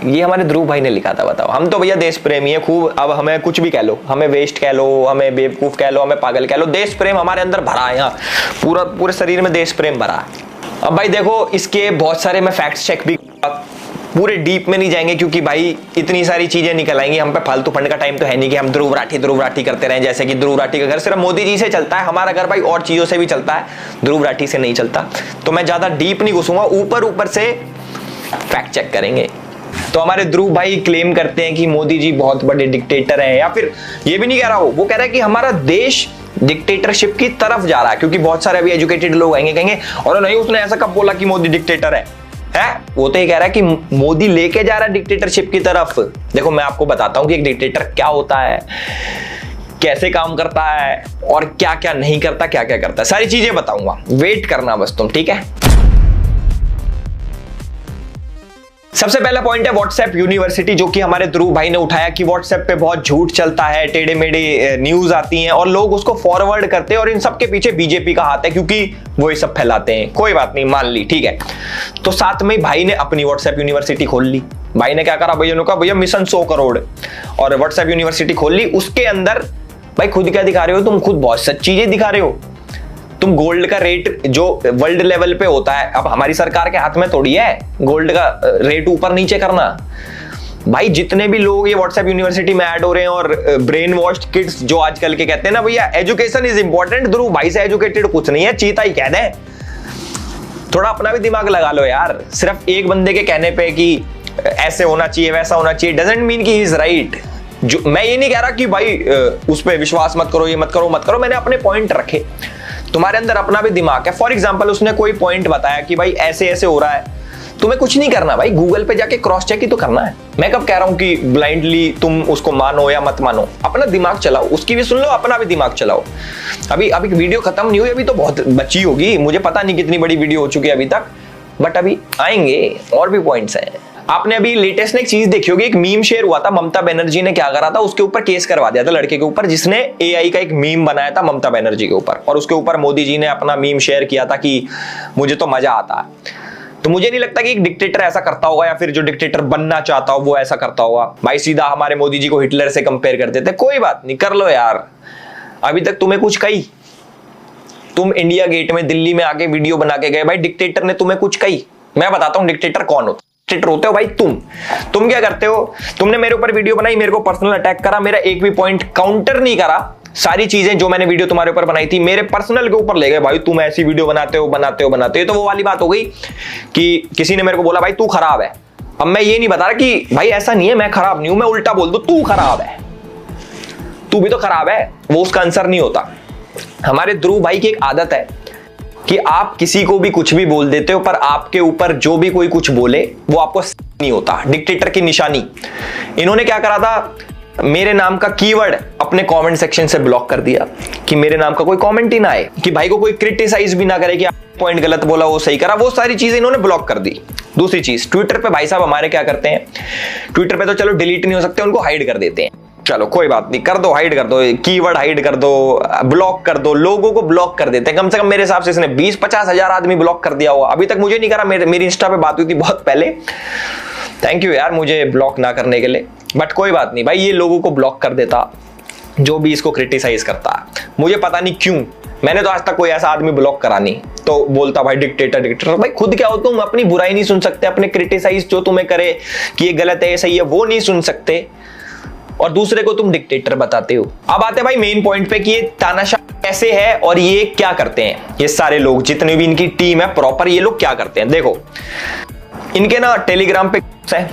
ये हमारे ध्रुव भाई ने लिखा था। बताओ, हम तो भैया देश प्रेमी है खूब, अब हमें कुछ भी कह लो, हमें वेस्ट कह लो, हमें बेवकूफ कह लो, हमें पागल कह लो, देश प्रेम हमारे अंदर भरा है, यहाँ पूरे शरीर में देश प्रेम भरा है। अब भाई देखो, इसके बहुत सारे मैं फैक्ट चेक भी, पूरे डीप में नहीं जाएंगे क्योंकि भाई इतनी सारी चीजें निकल आएंगी, हम पे फालतू फंड का टाइम तो है नहीं कि हम ध्रुव राठी करते रहें। जैसे कि ध्रुव राठी का घर सिर्फ मोदी जी से चलता है, हमारा घर भाई और चीजों से भी चलता है, ध्रुव राठी से नहीं चलता। तो मैं ज्यादा डीप नहीं घुसूंगा, ऊपर से फैक्ट चेक करेंगे। तो हमारे ध्रुव भाई क्लेम करते हैं कि मोदी जी बहुत बड़े डिक्टेटर हैं, या फिर ये भी नहीं कह रहा वो कह रहा है कि हमारा देश डिक्टेटरशिप की तरफ जा रहा है। क्योंकि बहुत सारे अभी एजुकेटेड लोग आएंगे कहेंगे और नहीं उसने ऐसा कब बोला कि मोदी डिक्टेटर है? वो तो ये कह रहा है कि मोदी लेके जा रहा है डिक्टेटरशिप की तरफ। देखो मैं आपको बताता हूं कि एक डिक्टेटर क्या होता है, कैसे काम करता है और क्या क्या नहीं करता, क्या क्या करता है, सारी चीजें बताऊंगा, वेट करना बस तुम, ठीक है। सबसे पहला पॉइंट है व्हाट्सएप यूनिवर्सिटी, जो कि हमारे ध्रुव भाई ने उठाया कि व्हाट्सएप पे बहुत झूठ चलता है, टेढ़े मेढ़े न्यूज आती हैं और लोग उसको फॉरवर्ड करते हैं और इन सब के पीछे बीजेपी का हाथ है क्योंकि वो ये सब फैलाते हैं। कोई बात नहीं, मान ली, ठीक है। तो साथ में भाई ने अपनी व्हाट्सएप यूनिवर्सिटी खोल ली। भाई ने क्या करा, भैया ने कहा भैया मिशन 100 करोड़ और व्हाट्सएप यूनिवर्सिटी खोल ली। उसके अंदर भाई खुद क्या दिखा रहे हो तुम, खुद बहुत सच चीजें दिखा रहे हो। तुम गोल्ड का रेट जो वर्ल्ड लेवल पे होता है, अब हमारी सरकार के हाथ में थोड़ी है गोल्ड का रेट ऊपर नीचे करना। भाई जितने भी लोग ये व्हाट्सएप यूनिवर्सिटी में ऐड हो रहे हैं और ब्रेन वॉश्ड किड्स जो आजकल के कहते हैं ना भैया एजुकेशन इज इंपॉर्टेंट, ध्रुव भाई से एजुकेटेड कुछ नहीं है, चीता ही कह दें। थोड़ा अपना भी दिमाग लगा लो यार, सिर्फ एक बंदे के कहने पे कि ऐसे होना चाहिए वैसा होना चाहिए डजंट मीन कि ही इज राइट। जो मैं ये नहीं कह रहा कि भाई उस पर विश्वास मत करो, ये मत करो, मैंने अपने पॉइंट रखे। तुम्हारे अंदर अपना भी दिमाग है। फॉर एग्जाम्पल उसने कोई पॉइंट बताया कि भाई ऐसे ऐसे हो रहा है, तुम्हें कुछ नहीं करना भाई, गूगल पे जाके क्रॉस चेक ही तो करना है। मैं कब कह रहा हूं कि ब्लाइंडली तुम उसको मानो या मत मानो, अपना दिमाग चलाओ, उसकी भी सुन लो, अपना भी दिमाग चलाओ। अभी वीडियो खत्म नहीं हुई, अभी तो बहुत बची होगी, मुझे पता नहीं कितनी बड़ी वीडियो हो चुकी है अभी तक, बट अभी आएंगे और भी पॉइंट्स हैं। आपने अभी लेटेस्ट में एक चीज देखी होगी, एक मीम शेयर हुआ था, ममता बनर्जी ने क्या करा था, उसके ऊपर केस करवा दिया था लड़के के ऊपर जिसने एआई का एक मीम बनाया था ममता बनर्जी के ऊपर, और उसके ऊपर मोदी जी ने अपना मीम शेयर किया था कि मुझे तो मजा आता है। तो मुझे नहीं लगता कि एक डिक्टेटर ऐसा करता होगा या फिर जो डिक्टेटर बनना चाहता हो वो ऐसा करता होगा। भाई सीधा हमारे मोदी जी को हिटलर से कंपेयर कर देते, कोई बात नहीं, कर लो यार। अभी तक तुम्हें कुछ कही, तुम इंडिया गेट में दिल्ली में आके वीडियो बना के गए, भाई डिक्टेटर ने तुम्हें कुछ कही? मैं बताता हूं डिक्टेटर कौन होता। डिक्टेटर होते हो भाई तुम क्या करते हो, तुमने मेरे ऊपर वीडियो बनाई, मेरे को पर्सनल अटैक करा, मेरा एक भी पॉइंट काउंटर नहीं करा, सारी चीजें जो मैंने वीडियो तुम्हारे ऊपर बनाई थी मेरे पर्सनल के ऊपर ले गए, भाई तुम ऐसी वीडियो बनाते हो। तो वो वाली बात हो गई कि किसी ने मेरे को बोला भाई तू खराब है। अब मैं ये नहीं बता रहा कि भाई ऐसा नहीं है, मैं खराब नहीं हूं, मैं उल्टा बोल दूं तू खराब है, तू भी तो खराब है, वो उसका आंसर नहीं होता। हमारे ध्रुव भाई की एक आदत है कि आप किसी को भी कुछ भी बोल देते हो, पर आपके ऊपर जो भी कोई कुछ बोले वो आपको नहीं होता, डिक्टेटर की निशानी। इन्होंने क्या करा था, मेरे नाम का कीवर्ड अपने कमेंट सेक्शन से ब्लॉक कर दिया कि मेरे नाम का कोई कमेंट ही ना आए, कि भाई को कोई क्रिटिसाइज भी ना करे कि आप पॉइंट गलत बोला वो सही करा, वो सारी चीजें इन्होंने ब्लॉक कर दी। दूसरी चीज, ट्विटर पे भाई साहब हमारे क्या करते हैं, ट्विटर पे तो चलो डिलीट नहीं हो सकते, उनको हाइड कर देते हैं। चलो कोई बात नहीं, कर दो, हाइड कर दो, कीवर्ड हाइड कर दो, ब्लॉक कर दो, लोगों को ब्लॉक कर देते हैं। कम से कम मेरे हिसाब से इसने 20-50 हजार आदमी ब्लॉक कर दिया होगा। अभी तक मुझे नहीं करा, मेरी इंस्टा पे बात हुई थी बहुत पहले। थैंक यू यार मुझे ब्लॉक ना करने के लिए, बट कोई बात नहीं भाई, ये लोगों को ब्लॉक कर देता जो भी इसको क्रिटिसाइज करता है। मुझे पता नहीं क्यों, मैंने तो आज तक कोई ऐसा आदमी ब्लॉक करा नहीं। तो बोलता भाई डिक्टेटर, भाई खुद क्या हो तुम, अपनी बुराई नहीं सुन सकते, अपने क्रिटिसाइज जो तुम्हें करे कि ये गलत है ये सही है वो नहीं सुन सकते, और दूसरे को तुम डिक्टेटर बताते हो। अब आते हैं भाई मेन पॉइंट पे कि ये तानाशाह कैसे है और ये क्या करते हैं। ये सारे लोग जितने भी इनकी टीम है प्रॉपर, ये लोग क्या करते हैं देखो, इनके ना टेलीग्राम पे ग्रुप्स हैं,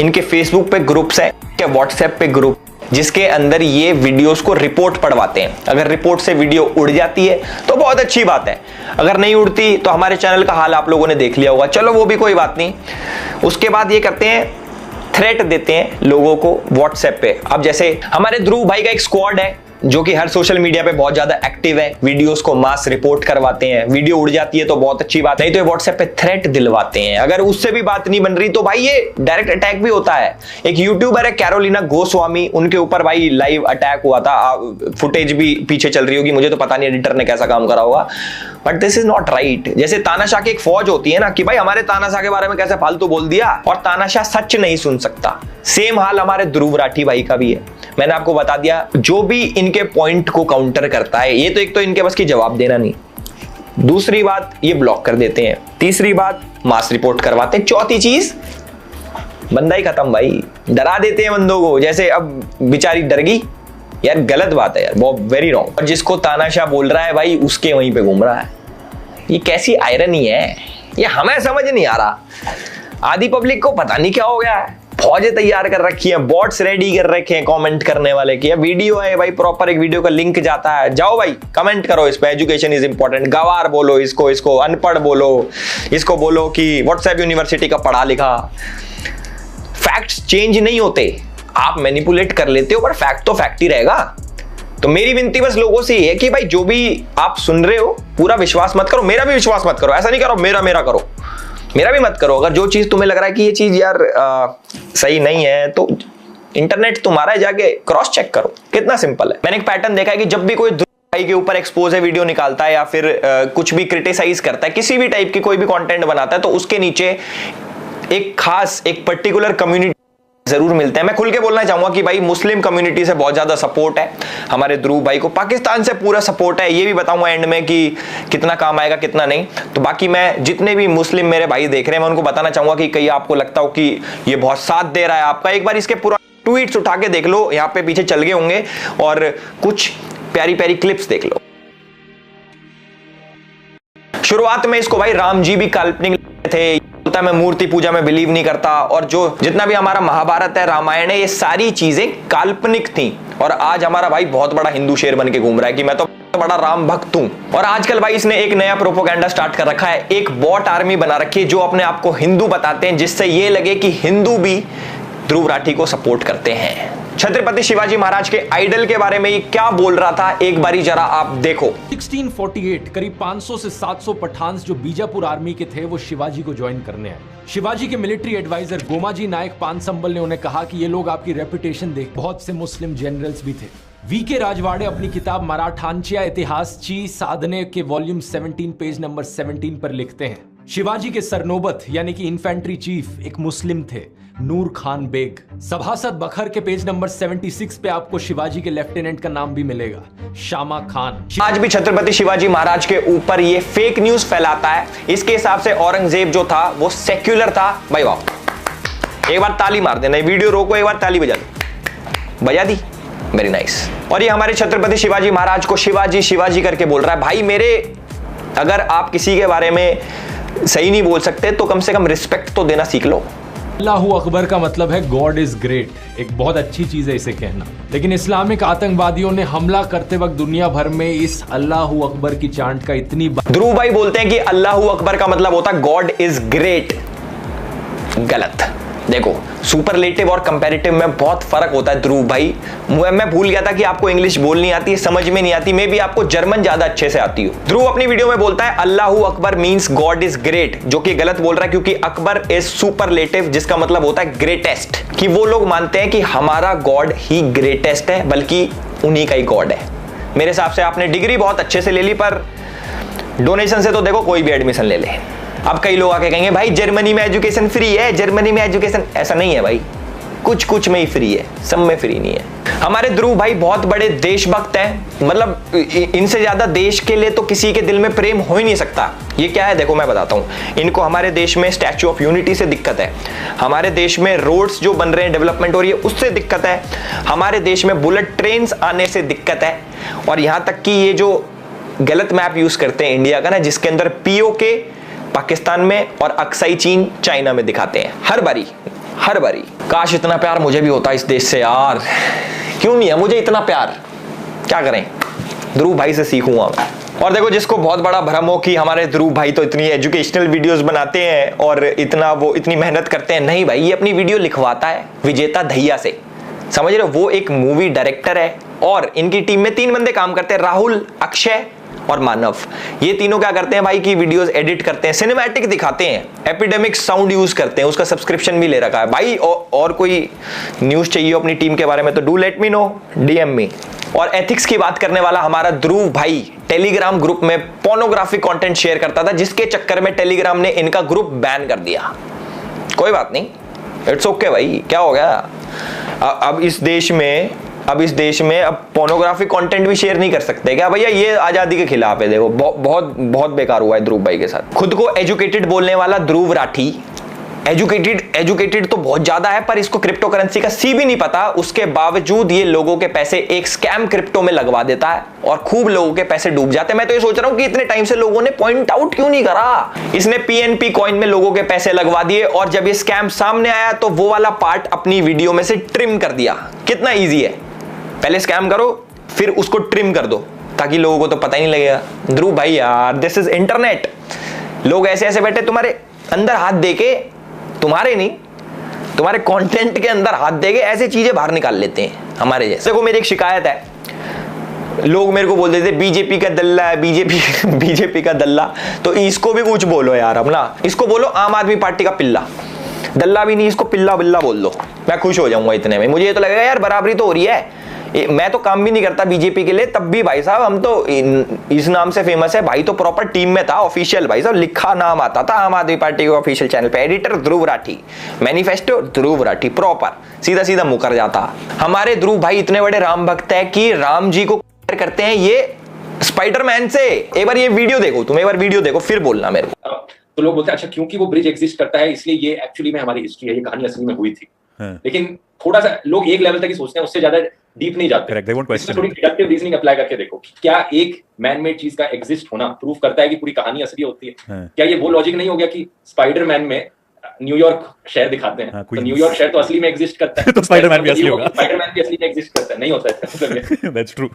इनके फेसबुक पे ग्रुप्स हैं, इनके व्हाट्सएप पे ग्रुप, जिसके अंदर ये वीडियोस को रिपोर्ट पढ़वाते हैं। अगर रिपोर्ट से वीडियो उड़ जाती है तो बहुत अच्छी बात है, अगर नहीं उड़ती तो हमारे चैनल का हाल आप लोगों ने देख लिया होगा, चलो वो भी कोई बात नहीं। उसके बाद ये करते हैं, थ्रेट देते हैं लोगों को व्हाट्सएप पे। अब जैसे हमारे ध्रुव भाई का एक स्क्वाड है जो कि हर सोशल मीडिया पे बहुत ज्यादा एक्टिव है, वीडियोस को मास रिपोर्ट करवाते हैं, वीडियो उड़ जाती है तो बहुत अच्छी बात, नहीं तो व्हाट्सएप पे थ्रेट दिलवाते हैं। अगर उससे भी बात नहीं बन रही तो भाई ये डायरेक्ट अटैक भी होता है। एक यूट्यूबर है कैरोलिना गोस्वामी, उनके ऊपर भाई लाइव अटैक हुआ था, फुटेज भी पीछे चल रही होगी, मुझे तो पता नहीं एडिटर ने कैसा काम करा होगा, but this is not right. जैसे तानाशाह की एक फौज होती है ना कि भाई हमारे तानाशाह के बारे में कैसे फालतू बोल दिया, और तानाशाह सच नहीं सुन सकता। सेम हाल हमारे ध्रुव राठी भाई का भी है। मैंने आपको बता दिया, जो भी इनके पॉइंट को काउंटर करता है, ये तो एक तो इनके बस की जवाब देना नहीं, दूसरी बात ये ब्लॉक कर देते हैं, तीसरी बात मास रिपोर्ट करवाते हैं, चौथी चीज बंदा ही खत्म भाई, डरा देते हैं बंदों को। जैसे अब बेचारी डर गई यार, गलत बात है यार, बहुत वेरी रॉन्ग। और जिसको तानाशाह बोल रहा है भाई उसके वहीं पे घूम रहा है, ये कैसी आयरनी है, ये हमें समझ नहीं आ रहा। आधी पब्लिक को पता नहीं क्या हो गया है, फौजें तैयार कर रखी हैं, बॉट्स रेडी कर रखे हैं कमेंट करने वाले की। वीडियो है भाई, प्रॉपर एक वीडियो का लिंक जाता है, जाओ भाई कमेंट करो इस पे, एजुकेशन इज इंपॉर्टेंट, गवार बोलो इसको अनपढ़ बोलो, इसको बोलो कि व्हाट्सएप यूनिवर्सिटी का पढ़ा लिखा। फैक्ट्स चेंज नहीं होते, आप मैनिपुलेट कर लेते हो, पर फैक्ट तो फैक्ट ही रहेगा। तो मेरी विनती बस लोगों से ये है कि भाई जो भी आप सुन रहे हो पूरा विश्वास मत करो, मेरा भी विश्वास मत करो, ऐसा नहीं करो मेरा करो, मेरा भी मत करो। अगर जो चीज तुम्हें लग रहा है कि ये चीज यार सही नहीं है तो इंटरनेट तुम्हारा है, जाके क्रॉस चेक करो, कितना सिंपल है। मैंने एक पैटर्न देखा है कि जब भी कोई भाई के ऊपर एक्सपोज है वीडियो निकालता है या फिर कुछ भी क्रिटिसाइज करता है, किसी भी टाइप की कोई भी कंटेंट बनाता है, तो उसके नीचे एक खास एक पर्टिकुलर कम्युनिटी जरूर मिलते हैं। मैं खुल के बोलना चाहूंगा कि भाई मुस्लिम कम्युनिटी से बहुत ज्यादा सपोर्ट है हमारे ध्रुव भाई को, पाकिस्तान से पूरा सपोर्ट है, ये भी बताऊंगा एंड में कि कितना काम आएगा कितना नहीं। तो बाकी मैं जितने भी मुस्लिम मेरे भाई देख रहे हैं मैं उनको बताना चाहूंगा कि कहीं आपको लगता हो कि ये बहुत साथ दे रहा है आपका, एक बार इसके पूरा ट्वीट्स उठा के देख लो, यहाँ पे पीछे चल गए होंगे, और कुछ प्यारी प्यारी क्लिप्स देख लो। शुरुआत में इसको भाई राम जी भी काल्पनिक थे, बोलता मैं मूर्ति पूजा में बिलीव नहीं करता, और जो जितना भी हमारा महाभारत है रामायण है ये सारी चीजें काल्पनिक थी, और आज हमारा भाई बहुत बड़ा हिंदू शेर बन के घूम रहा है कि मैं तो बड़ा राम भक्त हूं। और आजकल भाई इसने एक नया प्रोपोगेंडा स्टार्ट कर रखा है, एक बॉट आर्मी बना रखी है जो अपने आप को हिंदू बताते हैं, जिससे ये लगे कि हिंदू भी ध्रुव राठी को सपोर्ट करते हैं। छत्रपति शिवाजी महाराज के आइडल के बारे में ये क्या बोल रहा था, एक बारी जरा आप देखो। 1648 करीब 500 से 700 पठान्स जो बीजापुर आर्मी के थे वो शिवाजी को ज्वाइन करने आए। शिवाजी के मिलिट्री एडवाइजर गोमाजी नायक पानसंबल ने उन्हें कहा कि ये लोग आपकी रेपुटेशन देख, बहुत से मुस्लिम जनरल्स भी थे। वीके राजवाड़े अपनी किताब मराठांच्या इतिहासची साधने के वॉल्यूम 17 पेज नंबर 17 पर लिखते हैं, शिवाजी के सरनोबत यानी कि इन्फेंट्री चीफ एक मुस्लिम थे, नूर खान बेग। सभासद बखर के पेज नंबर 76 पे आपको शिवाजी के लेफ्टिनेंट का नाम भी मिलेगा, शामा खान। आज भी छत्रपति शिवाजी महाराज के ऊपर ये फेक न्यूज फैलाता है। इसके हिसाब से औरंगजेब जो था वो सेक्युलर था। भाई वाह, एक बार ताली मार देना, वीडियो रोको, एक बार ताली बजा दो, बजा दी, वेरी नाइस। और ये हमारे छत्रपति शिवाजी महाराज को शिवाजी शिवाजी करके बोल रहा है। भाई मेरे, अगर आप किसी के बारे में सही नहीं बोल सकते तो कम से कम रिस्पेक्ट तो देना सीख लो। अल्लाहू अकबर का मतलब है गॉड इज ग्रेट, एक बहुत अच्छी चीज है इसे कहना, लेकिन इस्लामिक आतंकवादियों ने हमला करते वक्त दुनिया भर में इस अल्लाहू अकबर की चांट का इतनी ध्रुव भाई बोलते हैं कि अल्लाहू अकबर का मतलब होता है गॉड इज ग्रेट, गलत। देखो सुपरलेटिव और कंपैरेटिव में बहुत फर्क होता है ध्रुव भाई। मैं भूल गया था कि आपको इंग्लिश बोलनी आती है, समझ में नहीं आती, मे बी आपको जर्मन ज्यादा अच्छे से आती हो। ध्रुव अपनी वीडियो में बोलता है Allahu Akbar means God is great, जो कि गलत बोल रहा है क्योंकि अकबर इज सुपरलेटिव, जिसका मतलब होता है ग्रेटेस्ट, कि वो लोग मानते हैं कि हमारा गॉड ही ग्रेटेस्ट है, बल्कि उन्हीं का ही गॉड है। मेरे हिसाब से आपने डिग्री बहुत अच्छे से ले ली, पर डोनेशन से तो देखो कोई भी एडमिशन ले ले। अब कई लोग आके कहेंगे भाई जर्मनी में एजुकेशन फ्री है, जर्मनी में एजुकेशन, ऐसा नहीं है भाई, कुछ कुछ में ही फ्री है, सब में फ्री नहीं है। हमारे ध्रुव भाई बहुत बड़े देशभक्त हैं, मतलब इनसे ज्यादा देश के लिए तो किसी के दिल में प्रेम हो ही नहीं सकता। ये क्या है देखो मैं बताता हूँ। इनको हमारे देश में स्टैच्यू ऑफ यूनिटी से दिक्कत है, हमारे देश में रोड्स जो बन रहे हैं, डेवलपमेंट हो रही है उससे दिक्कत है, हमारे देश में बुलेट ट्रेन आने से दिक्कत है, और यहां तक कि ये जो गलत मैप यूज करते हैं इंडिया का ना, जिसके अंदर पीओके पाकिस्तान में और अक्साई चीन चाइना में दिखाते हैं हर बारी। काश इतना प्यार मुझे भी होता इस देश से यार, क्यों नहीं है मुझे इतना प्यार, क्या करें, ध्रुव भाई से सीखूंगा मैं। और देखो जिसको बहुत बड़ा भ्रम हो कि हमारे ध्रुव भाई तो इतनी एजुकेशनल वीडियोस बनाते हैं और इतनी मेहनत करते हैं, नहीं भाई, ये अपनी वीडियो लिखवाता है विजेता दहिया से, समझ रहे हो। वो एक मूवी डायरेक्टर है और इनकी टीम में 3 बंदे काम करते हैं, राहुल, अक्षय और मानव। ये तीनों क्या करते हैं भाई कि वीडियोस एडिट करते हैं, सिनेमैटिक दिखाते हैं, एपिडेमिक साउंड यूज करते हैं, उसका सब्सक्रिप्शन भी ले रखा है भाई। और कोई न्यूज चाहिए अपनी टीम के बारे में तो do let me know, DM me. और एथिक्स की बात करने वाला हमारा ध्रुव भाई टेलीग्राम ग्रुप में पोर्नोग्राफिक कंटेंट शेयर करता था, जिसके चक्कर में टेलीग्राम ने इनका ग्रुप बैन कर दिया। कोई बात नहीं, इट्स ओके भाई, क्या हो गया। अब इस देश में अब पोर्नोग्राफिक कंटेंट भी शेयर नहीं कर सकते क्या भैया, ये आजादी के खिलाफ है। देखो बहुत बेकार हुआ है ध्रुव भाई के साथ। खुद को एजुकेटेड बोलने वाला ध्रुव राठी, एजुकेटेड तो बहुत ज्यादा है, पर इसको क्रिप्टो करेंसी का सी भी नहीं पता, उसके बावजूद ये लोगों के पैसे एक स्कैम क्रिप्टो में लगवा देता है और खूब लोगों के पैसे डूब जाते हैं। मैं तो ये सोच रहा हूं कि इतने टाइम से लोगों ने पॉइंट आउट क्यों नहीं करा। इसने पीएनपी कॉइन में लोगों के पैसे लगवा दिए और जब ये स्कैम सामने आया तो वो वाला पार्ट अपनी वीडियो में से ट्रिम कर दिया। कितना ईजी है, पहले स्कैम करो फिर उसको ट्रिम कर दो ताकि लोगों को तो पता ही नहीं लगेगा। ध्रुव भाई यार, दिस इज इंटरनेट, लोग ऐसे ऐसे बैठे तुम्हारे अंदर हाथ देके, तुम्हारे नहीं, तुम्हारे कंटेंट के अंदर हाथ देके ऐसे चीजें बाहर निकाल लेते हैं हमारे जैसे। देखो मेरी एक शिकायत है, लोग मेरे को बोल देते बीजेपी का दल्ला है, बीजेपी का दल्ला, तो इसको भी कुछ बोलो यार, अब ना इसको बोलो आम आदमी पार्टी का पिल्ला, दल्ला भी नहीं, इसको पिल्ला बिल्ला बोल दो, मैं खुश हो जाऊंगा इतने में। मुझे ये तो लगेगा यार बराबरी तो हो रही है। मैं तो काम भी नहीं करता बीजेपी के लिए, तब भी भाई साहब हम तो इस नाम से फेमस है, भाई तो प्रॉपर टीम में था, ऑफिशियल भाई साहब लिखा नाम आता था आम आदमी पार्टी के ऑफिशियल चैनल पे, editor Dhruv Rathee, manifesto Dhruv Rathee, proper सीधा सीधा मुकर जाता। हमारे ध्रुव भाई इतने बड़े राम भक्त है कि राम जी को करते हैं ये स्पाइडरमैन से। एक बार ये वीडियो देखो, तुम एक बार वीडियो देखो फिर बोलना मेरे को। तो लोग बोलते हैं अच्छा क्योंकि वो ब्रिज एग्जिस्ट करता है इसलिए ये एक्चुअली में हमारी हिस्ट्री है, ये कहानी असली में हुई थी। लेकिन थोड़ा सा लोग एक लेवल तक ही सोचते हैं, उससे ज्यादा डीप नहीं जाते। इसमें थोड़ी डिडक्टिव रीजनिंग अप्लाई करके देखो कि क्या एक मैन मेड चीज का एग्जिस्ट होना प्रूव करता है कि पूरी कहानी असली होती है। क्या ये वो लॉजिक नहीं हो गया कि स्पाइडरमैन में न्यूयॉर्क शहर दिखाते हैं, तो न्यूयॉर्क शहर तो असली में एग्जिस्ट करता है, तो स्पाइडरमैन भी असली होगा, स्पाइडरमैन भी असली में एग्जिस्ट करता है, नहीं होता है। That's true.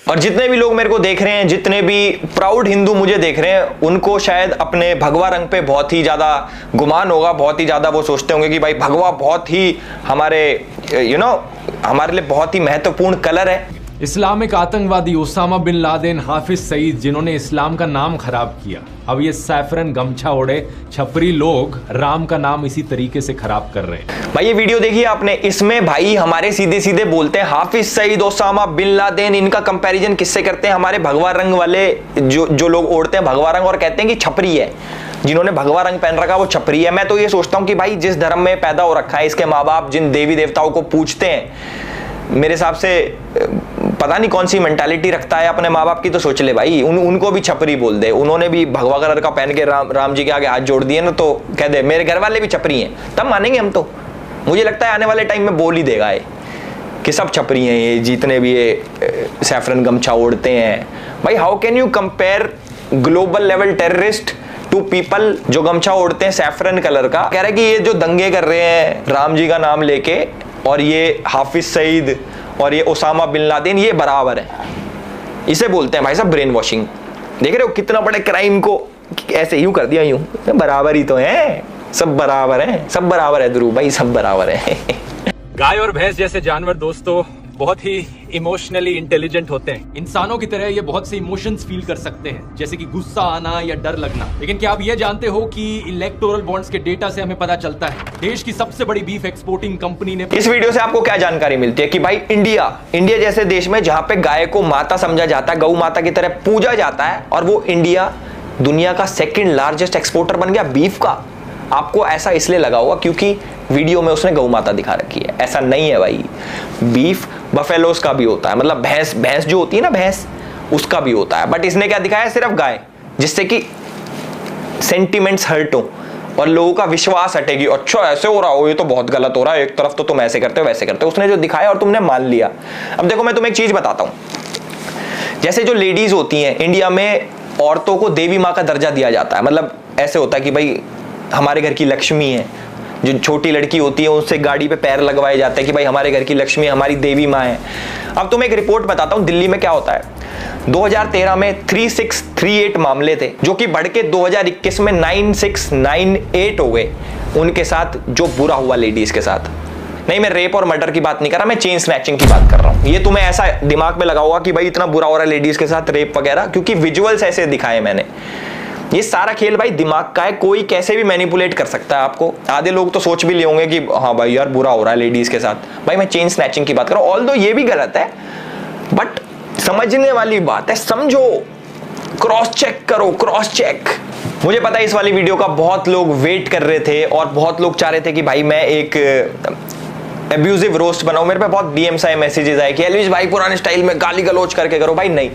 और जितने भी लोग मेरे को देख रहे हैं, जितने भी प्राउड हिंदू मुझे देख रहे हैं, उनको शायद अपने भगवा रंग पे बहुत ही ज्यादा गुमान होगा, बहुत ही ज्यादा वो सोचते होंगे कि भाई भगवा बहुत ही हमारे हमारे लिए बहुत ही महत्वपूर्ण कलर है। इस्लामिक आतंकवादी Osama bin Laden, Hafiz Saeed, जिन्होंने इस्लाम का नाम खराब किया, अब ये सैफरन गमछा ओढ़े छपरी लोग राम का नाम इसी तरीके से खराब कर रहे हैं। भाई ये वीडियो देखिए आपने, इसमें भाई हमारे सीधे सीधे बोलते हैं Hafiz Saeed, Osama bin Laden, इनका कंपैरिजन किससे करते हैं? हमारे भगवा रंग वाले जो लोग ओढ़ते हैं भगवा रंग और कहते हैं कि छपरी है, जिन्होंने भगवा रंग पहन रखा वो छपरी है। मैं तो ये सोचता हूं कि भाई जिस धर्म में पैदा हो रखा है, इसके माँ बाप जिन देवी देवताओं को पूजते हैं, मेरे हिसाब से पता नहीं कौन सी मेंटालिटी रखता है अपने माँ बाप की, तो सोच ले भाई उनको भी छपरी बोल दे। उन्होंने भी भगवा कलर का पहन के राम जी के आगे हाथ जोड़ दिए ना, तो कह दे मेरे घर वाले भी छपरी हैं, तब मानेंगे हम। तो मुझे लगता है आने वाले टाइम में बोल ही देगा ये कि सब छपरी हैं, ये जितने भी ये सैफरन गमछा ओढ़ते हैं। भाई how can you compare global level terrorist to people जो गमछा ओढ़ते हैं सैफरन कलर का? कह रहे कि ये जो दंगे कर रहे हैं राम जी का नाम लेके, और ये हाफिज सईद और ये ओसामा बिन लादेन, ये बराबर है। इसे बोलते हैं भाई साहब ब्रेन वॉशिंग। देख रहे हो कितना बड़े क्राइम को ऐसे यूं कर दिया, यूं बराबर ही तो है। सब बराबर है, सब बराबर है ध्रुव भाई, सब बराबर है। गाय और भैंस जैसे जानवर दोस्तों बहुत ही इमोशनली इंटेलिजेंट होते हैं। इंसानों की तरह ये बहुत से इमोशंस फील कर सकते हैं, जैसे कि गुस्सा आना या डर लगना। लेकिन क्या आप ये जानते हो कि इलेक्टोरल बॉन्ड्स के डेटा से हमें पता चलता है देश की सबसे बड़ी बीफ एक्सपोर्टिंग कंपनी ने। इस वीडियो से आपको क्या जानकारी मिलती है कि भाई इंडिया जैसे देश में जहां पे गाय को माता समझा जाता है, गौ माता की तरह पूजा जाता है, और वो इंडिया दुनिया का सेकंड लार्जेस्ट एक्सपोर्टर बन गया बीफ का। आपको ऐसा इसलिए लगा होगा क्योंकि वीडियो में उसने गौ माता दिखा रखी है। ऐसा नहीं है भाई, बीफ बफेलोस का भी होता है, मतलब भैंस जो होती है ना, भैंस, उसका भी होता है। बट इसने क्या दिखाया, सिर्फ गाय, जिससे कि सेंटिमेंट्स हर्ट हो और लोगों का विश्वास हटेगी। अच्छा ऐसे हो रहा हो, ये तो बहुत गलत हो रहा है, एक तरफ तो तुम ऐसे करते हो वैसे करते हो। उसने जो दिखाया और तुमने मान लिया। अब देखो मैं तुम्हें एक चीज बताता हूं, जैसे जो लेडीज होती हैं इंडिया में, औरतों को देवी माँ का दर्जा दिया जाता है। मतलब ऐसे होता है कि भाई हमारे घर की लक्ष्मी है, जो छोटी लड़की होती है उससे गाड़ी पे पैर लगवाए जाते हैं कि भाई हमारे घर की लक्ष्मी हमारी देवी माँ है। अब तुम्हें एक रिपोर्ट बताता हूं दिल्ली में क्या होता है। 2013 में 3638 मामले थे, जो कि बढ़ के 2021 में 9698 हो गए उनके साथ जो बुरा हुआ लेडीज के साथ। नहीं, मैं रेप और मर्डर की बात नहीं कर रहा, मैं चेन स्नैचिंग की बात कर रहा हूं। ये तुम्हें ऐसा दिमाग में लगा होगा कि भाई इतना बुरा हो रहा है लेडीज के साथ, रेप वगैरह, क्योंकि विजुअल्स ऐसे दिखाए मैंने। ये सारा खेल भाई दिमाग का है, कोई कैसे भी मैनिपुलेट कर सकता है आपको। आधे लोग तो सोच भी ले होंगे कि हाँ भाई यार बुरा हो रहा है लेडीज के साथ। भाई मैं चेन स्नैचिंग की बात कर रहा हूं, ऑल्दो ये भी गलत है, बट समझने वाली बात है, समझो, क्रॉस चेक करो, क्रॉस चेक। मुझे पता है इस वाली वीडियो का बहुत लोग वेट कर रहे थे और बहुत लोग चाह रहे थे कि भाई मैं एक एब्यूजिव रोस्ट बनाऊं। मेरे पे बहुत डीएम्स आए, मैसेजेस आए कि एल्विश भाई पुराने स्टाइल में गाली गलोच करके करो। भाई नहीं,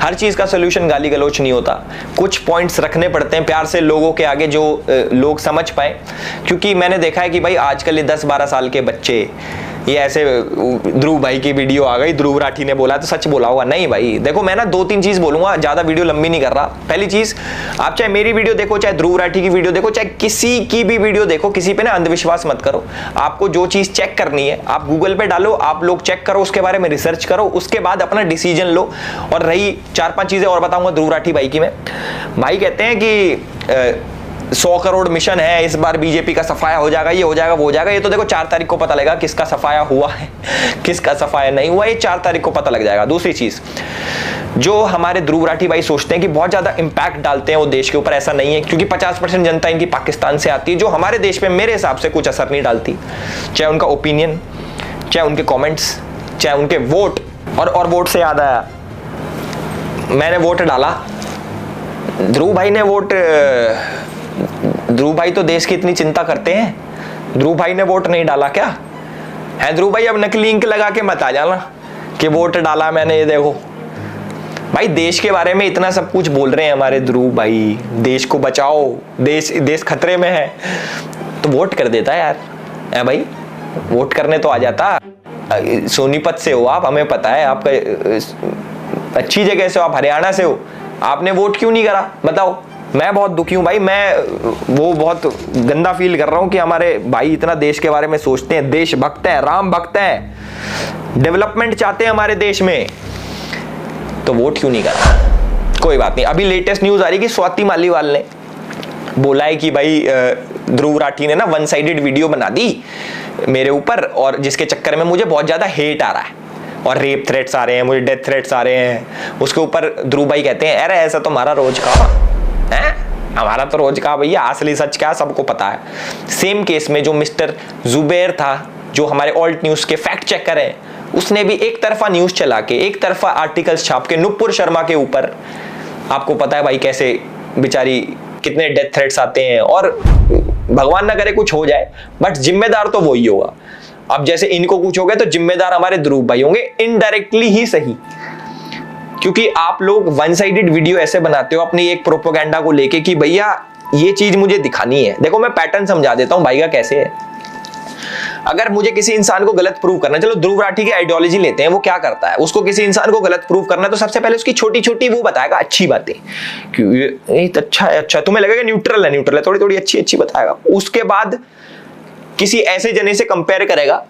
हर चीज का सोल्यूशन गाली गलोच नहीं होता। कुछ पॉइंट्स रखने पड़ते हैं प्यार से लोगों के आगे, जो लोग समझ पाए। क्योंकि मैंने देखा है कि भाई आजकल ये 10-12 साल के बच्चे ये ऐसे, ध्रुव भाई की वीडियो आ गई, ध्रुव राठी ने बोला तो सच बोला होगा। नहीं भाई देखो, मैं ना 2-3 चीज बोलूंगा, ज्यादा वीडियो लंबी नहीं कर रहा। पहली चीज, आप चाहे मेरी वीडियो देखो, चाहे ध्रुव राठी की वीडियो देखो, चाहे किसी की भी वीडियो देखो, किसी पे ना अंधविश्वास मत करो। आपको जो चीज चेक करनी है आप गूगल पे डालो, आप लोग चेक करो, उसके बारे में रिसर्च करो, उसके बाद अपना डिसीजन लो। और रही 4-5 चीजें और बताऊंगा ध्रुव राठी भाई की। मैं भाई कहते हैं कि 100 करोड़ मिशन है, इस बार बीजेपी का सफाया हो जाएगा, ये हो जाएगा, वो हो जाएगा। ये तो देखो 4 तारीख को पता लगेगा किसका सफाया हुआ है, किसका सफाया नहीं हुआ, ये 4 तारीख को पता लग जाएगा। दूसरी चीज, जो हमारे ध्रुव राठी भाई सोचते हैं कि बहुत ज्यादा इंपैक्ट डालते हैं वो देश के ऊपर, ऐसा नहीं है, क्योंकि 50% जनता इनकी पाकिस्तान से आती है, जो हमारे देश में मेरे हिसाब से कुछ असर नहीं डालती। चाहे उनका ओपिनियन, चाहे उनके कॉमेंट्स, चाहे उनके वोट। और वोट से याद आया, मैंने वोट डाला, ध्रुव भाई ने वोट, ध्रुव भाई तो देश की इतनी चिंता करते हैं, ध्रुव भाई ने वोट नहीं डाला क्या है? ध्रुव भाई अब नकली इंक लगा के मत आ जाना कि वोट डाला मैंने, ये देखो भाई देश के बारे में इतना सब कुछ बोल रहे हैं हमारे ध्रुव भाई, देश को बचाओ, देश खतरे में है, तो वोट कर देता है यार। है भाई, वोट करने तो आ जाता। सोनीपत से हो आप, हमें पता है, आपका अच्छी जगह से हो, आप हरियाणा से हो, आपने वोट क्यों नहीं करा बताओ? मैं बहुत दुखी हूं भाई, मैं वो बहुत गंदा फील कर रहा हूं कि हमारे भाई इतना देश के बारे में सोचते हैं, देश भक्त है, राम भक्त है, डेवलपमेंट चाहते हैं हमारे देश में, तो वोट क्यों नहीं करा? कोई बात नहीं। अभी लेटेस्ट न्यूज आ रही कि स्वाति मालीवाल ने बोला है कि भाई ध्रुव राठी ने ना 1 साइडेड वीडियो बना दी मेरे ऊपर, और जिसके चक्कर में मुझे बहुत ज्यादा हेट आ रहा है और रेप थ्रेट्स आ रहे हैं, मुझे डेथ थ्रेट्स आ रहे हैं। उसके ऊपर ध्रुव भाई कहते हैं अरे ऐसा तो हमारा रोज का है, हमारा तो रोज का भैया, असली सच क्या सबको पता है। सेम केस में जो मिस्टर जुबैर था, जो हमारे ऑल्ट न्यूज के फैक्ट चेकर हैं, उसने भी एक तरफा न्यूज चला के, एक तरफा आर्टिकल्स छाप के नुपुर शर्मा के ऊपर, आपको पता है भाई कैसे बेचारी कितने डेथ थ्रेट्स आते हैं, और भगवान ना करे कुछ हो जाए, बट जिम्मेदार तो वही होगा। अब जैसे इनको कुछ हो गया तो जिम्मेदार हमारे ध्रुव भाई होंगे, इनडायरेक्टली ही सही, क्योंकि आप लोग 1 साइडेड वीडियो ऐसे बनाते हो अपनी एक प्रोपेगेंडा को लेके कि भैया ये चीज मुझे दिखानी है। देखो मैं पैटर्न समझा देता हूं भाई का कैसे है। अगर मुझे किसी इंसान को गलत प्रूव करना है, चलो ध्रुव राठी की आइडियोलॉजी लेते हैं, वो क्या करता है, उसको किसी इंसान को गलत प्रूव करना है तो सबसे पहले उसकी छोटी छोटी वो बताएगा अच्छी बातें, ये अच्छा है, अच्छा तुम्हें लगेगा न्यूट्रल है, थोड़ी थोड़ी अच्छी बताएगा। उसके बाद किसी ऐसे जने से कंपेयर करेगा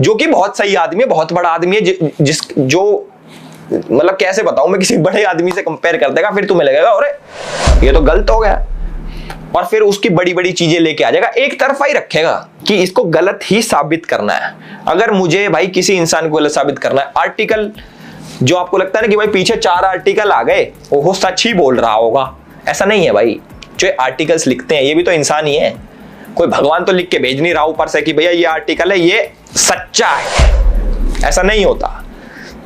जो कि बहुत सही आदमी है, बहुत बड़ा आदमी है, जो मतलब कैसे बताऊं मैं, किसी बड़े आदमी से कंपेयर कर देगा, फिर तुम्हें लगेगा अरे ये तो गलत हो गया। और फिर उसकी बड़ी बड़ी चीजें लेके आ जाएगा, एक तरफा ही रखेगा कि इसको गलत ही साबित करना है। अगर मुझे भाई किसी इंसान को गलत साबित करना है, आर्टिकल जो आपको लगता है ना कि भाई पीछे 4 आर्टिकल आ गए, वो सच ही बोल रहा होगा, ऐसा नहीं है भाई। जो आर्टिकल्स लिखते हैं ये भी तो इंसान ही है, कोई भगवान तो लिख के भेज नहीं रहा ऊपर से कि भैया ये आर्टिकल है ये सच्चा है, ऐसा नहीं होता।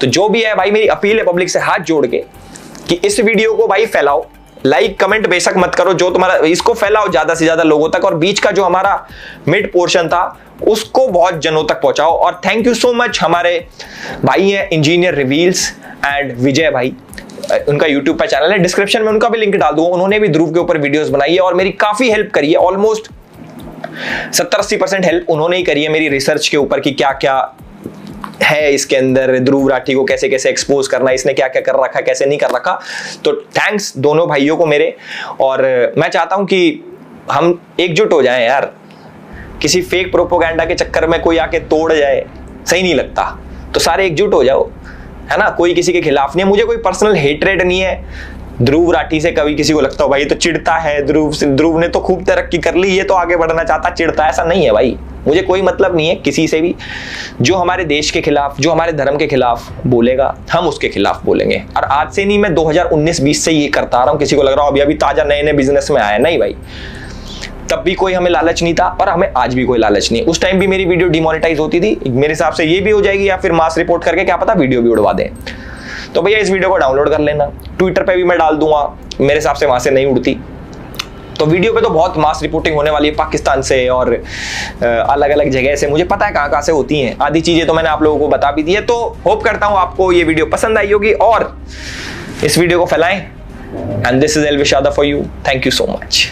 तो जो भी है भाई, मेरी अपील है पब्लिक से हाथ जोड़ के कि इस वीडियो को भाई फैलाओ, लाइक कमेंट बेशक मत करो, जो तुम्हारा इसको फैलाओ ज्यादा से ज्यादा लोगों तक, और बीच का जो हमारा मिड पोर्शन था उसको बहुत जनों तक पहुंचाओ। और थैंक यू सो मच, हमारे भाई हैं इंजीनियर रिवील्स एंड विजय भाई, उनका यूट्यूब पर चैनल है, डिस्क्रिप्शन में उनका भी लिंक डाल दूंगा। उन्होंने भी ध्रुव के ऊपर वीडियोस बनाई है और मेरी काफी हेल्प करी है, ऑलमोस्ट 70-80% हेल्प उन्होंने ही करी है मेरी रिसर्च के ऊपर कि क्या क्या है इसके अंदर, ध्रुव राठी को कैसे कैसे एक्सपोज करना है, इसने क्या क्या कर रखा कैसे नहीं कर रखा। तो थैंक्स दोनों भाइयों को मेरे, और मैं चाहता हूं कि हम एकजुट हो जाएं यार, किसी फेक प्रोपोगेंडा के चक्कर में कोई आके तोड़ जाए सही नहीं लगता, तो सारे एकजुट हो जाओ, है ना। कोई किसी के खिलाफ नहीं है, मुझे कोई पर्सनल हेटरेट नहीं है ध्रुव राठी से। कभी किसी को लगता हो भाई तो चिढ़ता है ध्रुव ने तो खूब तरक्की कर ली, ये तो आगे बढ़ना चाहता, चिढ़ता, ऐसा नहीं है भाई। मुझे कोई मतलब नहीं है किसी से भी। जो हमारे देश के खिलाफ, जो हमारे धर्म के खिलाफ बोलेगा, हम उसके खिलाफ बोलेंगे। और आज से नहीं, मैं 2019-20 से ये करता आ रहा हूं। किसी को लग रहा हो अभी ताजा नए बिजनेस में आया, नहीं भाई, तब भी कोई हमें लालच नहीं था और हमें आज भी कोई लालच नहीं है। उस टाइम भी मेरी वीडियो डिमोनेटाइज होती थी, मेरे हिसाब से ये भी हो जाएगी, या फिर मास रिपोर्ट करके क्या पता वीडियो भी उड़वा दें। तो भैया इस वीडियो को डाउनलोड कर लेना, ट्विटर पे भी मैं डाल दूंगा, मेरे हिसाब से वहां से नहीं उड़ती। तो वीडियो पे तो बहुत मास रिपोर्टिंग होने वाली है पाकिस्तान से और अलग अलग जगह से, मुझे पता है कहां कहां से होती हैं, आधी चीजें तो मैंने आप लोगों को बता भी दी है। तो होप करता हूं आपको ये वीडियो पसंद आई होगी और इस वीडियो को फैलाएं। And this is Elvish Yadav for you, thank you so much.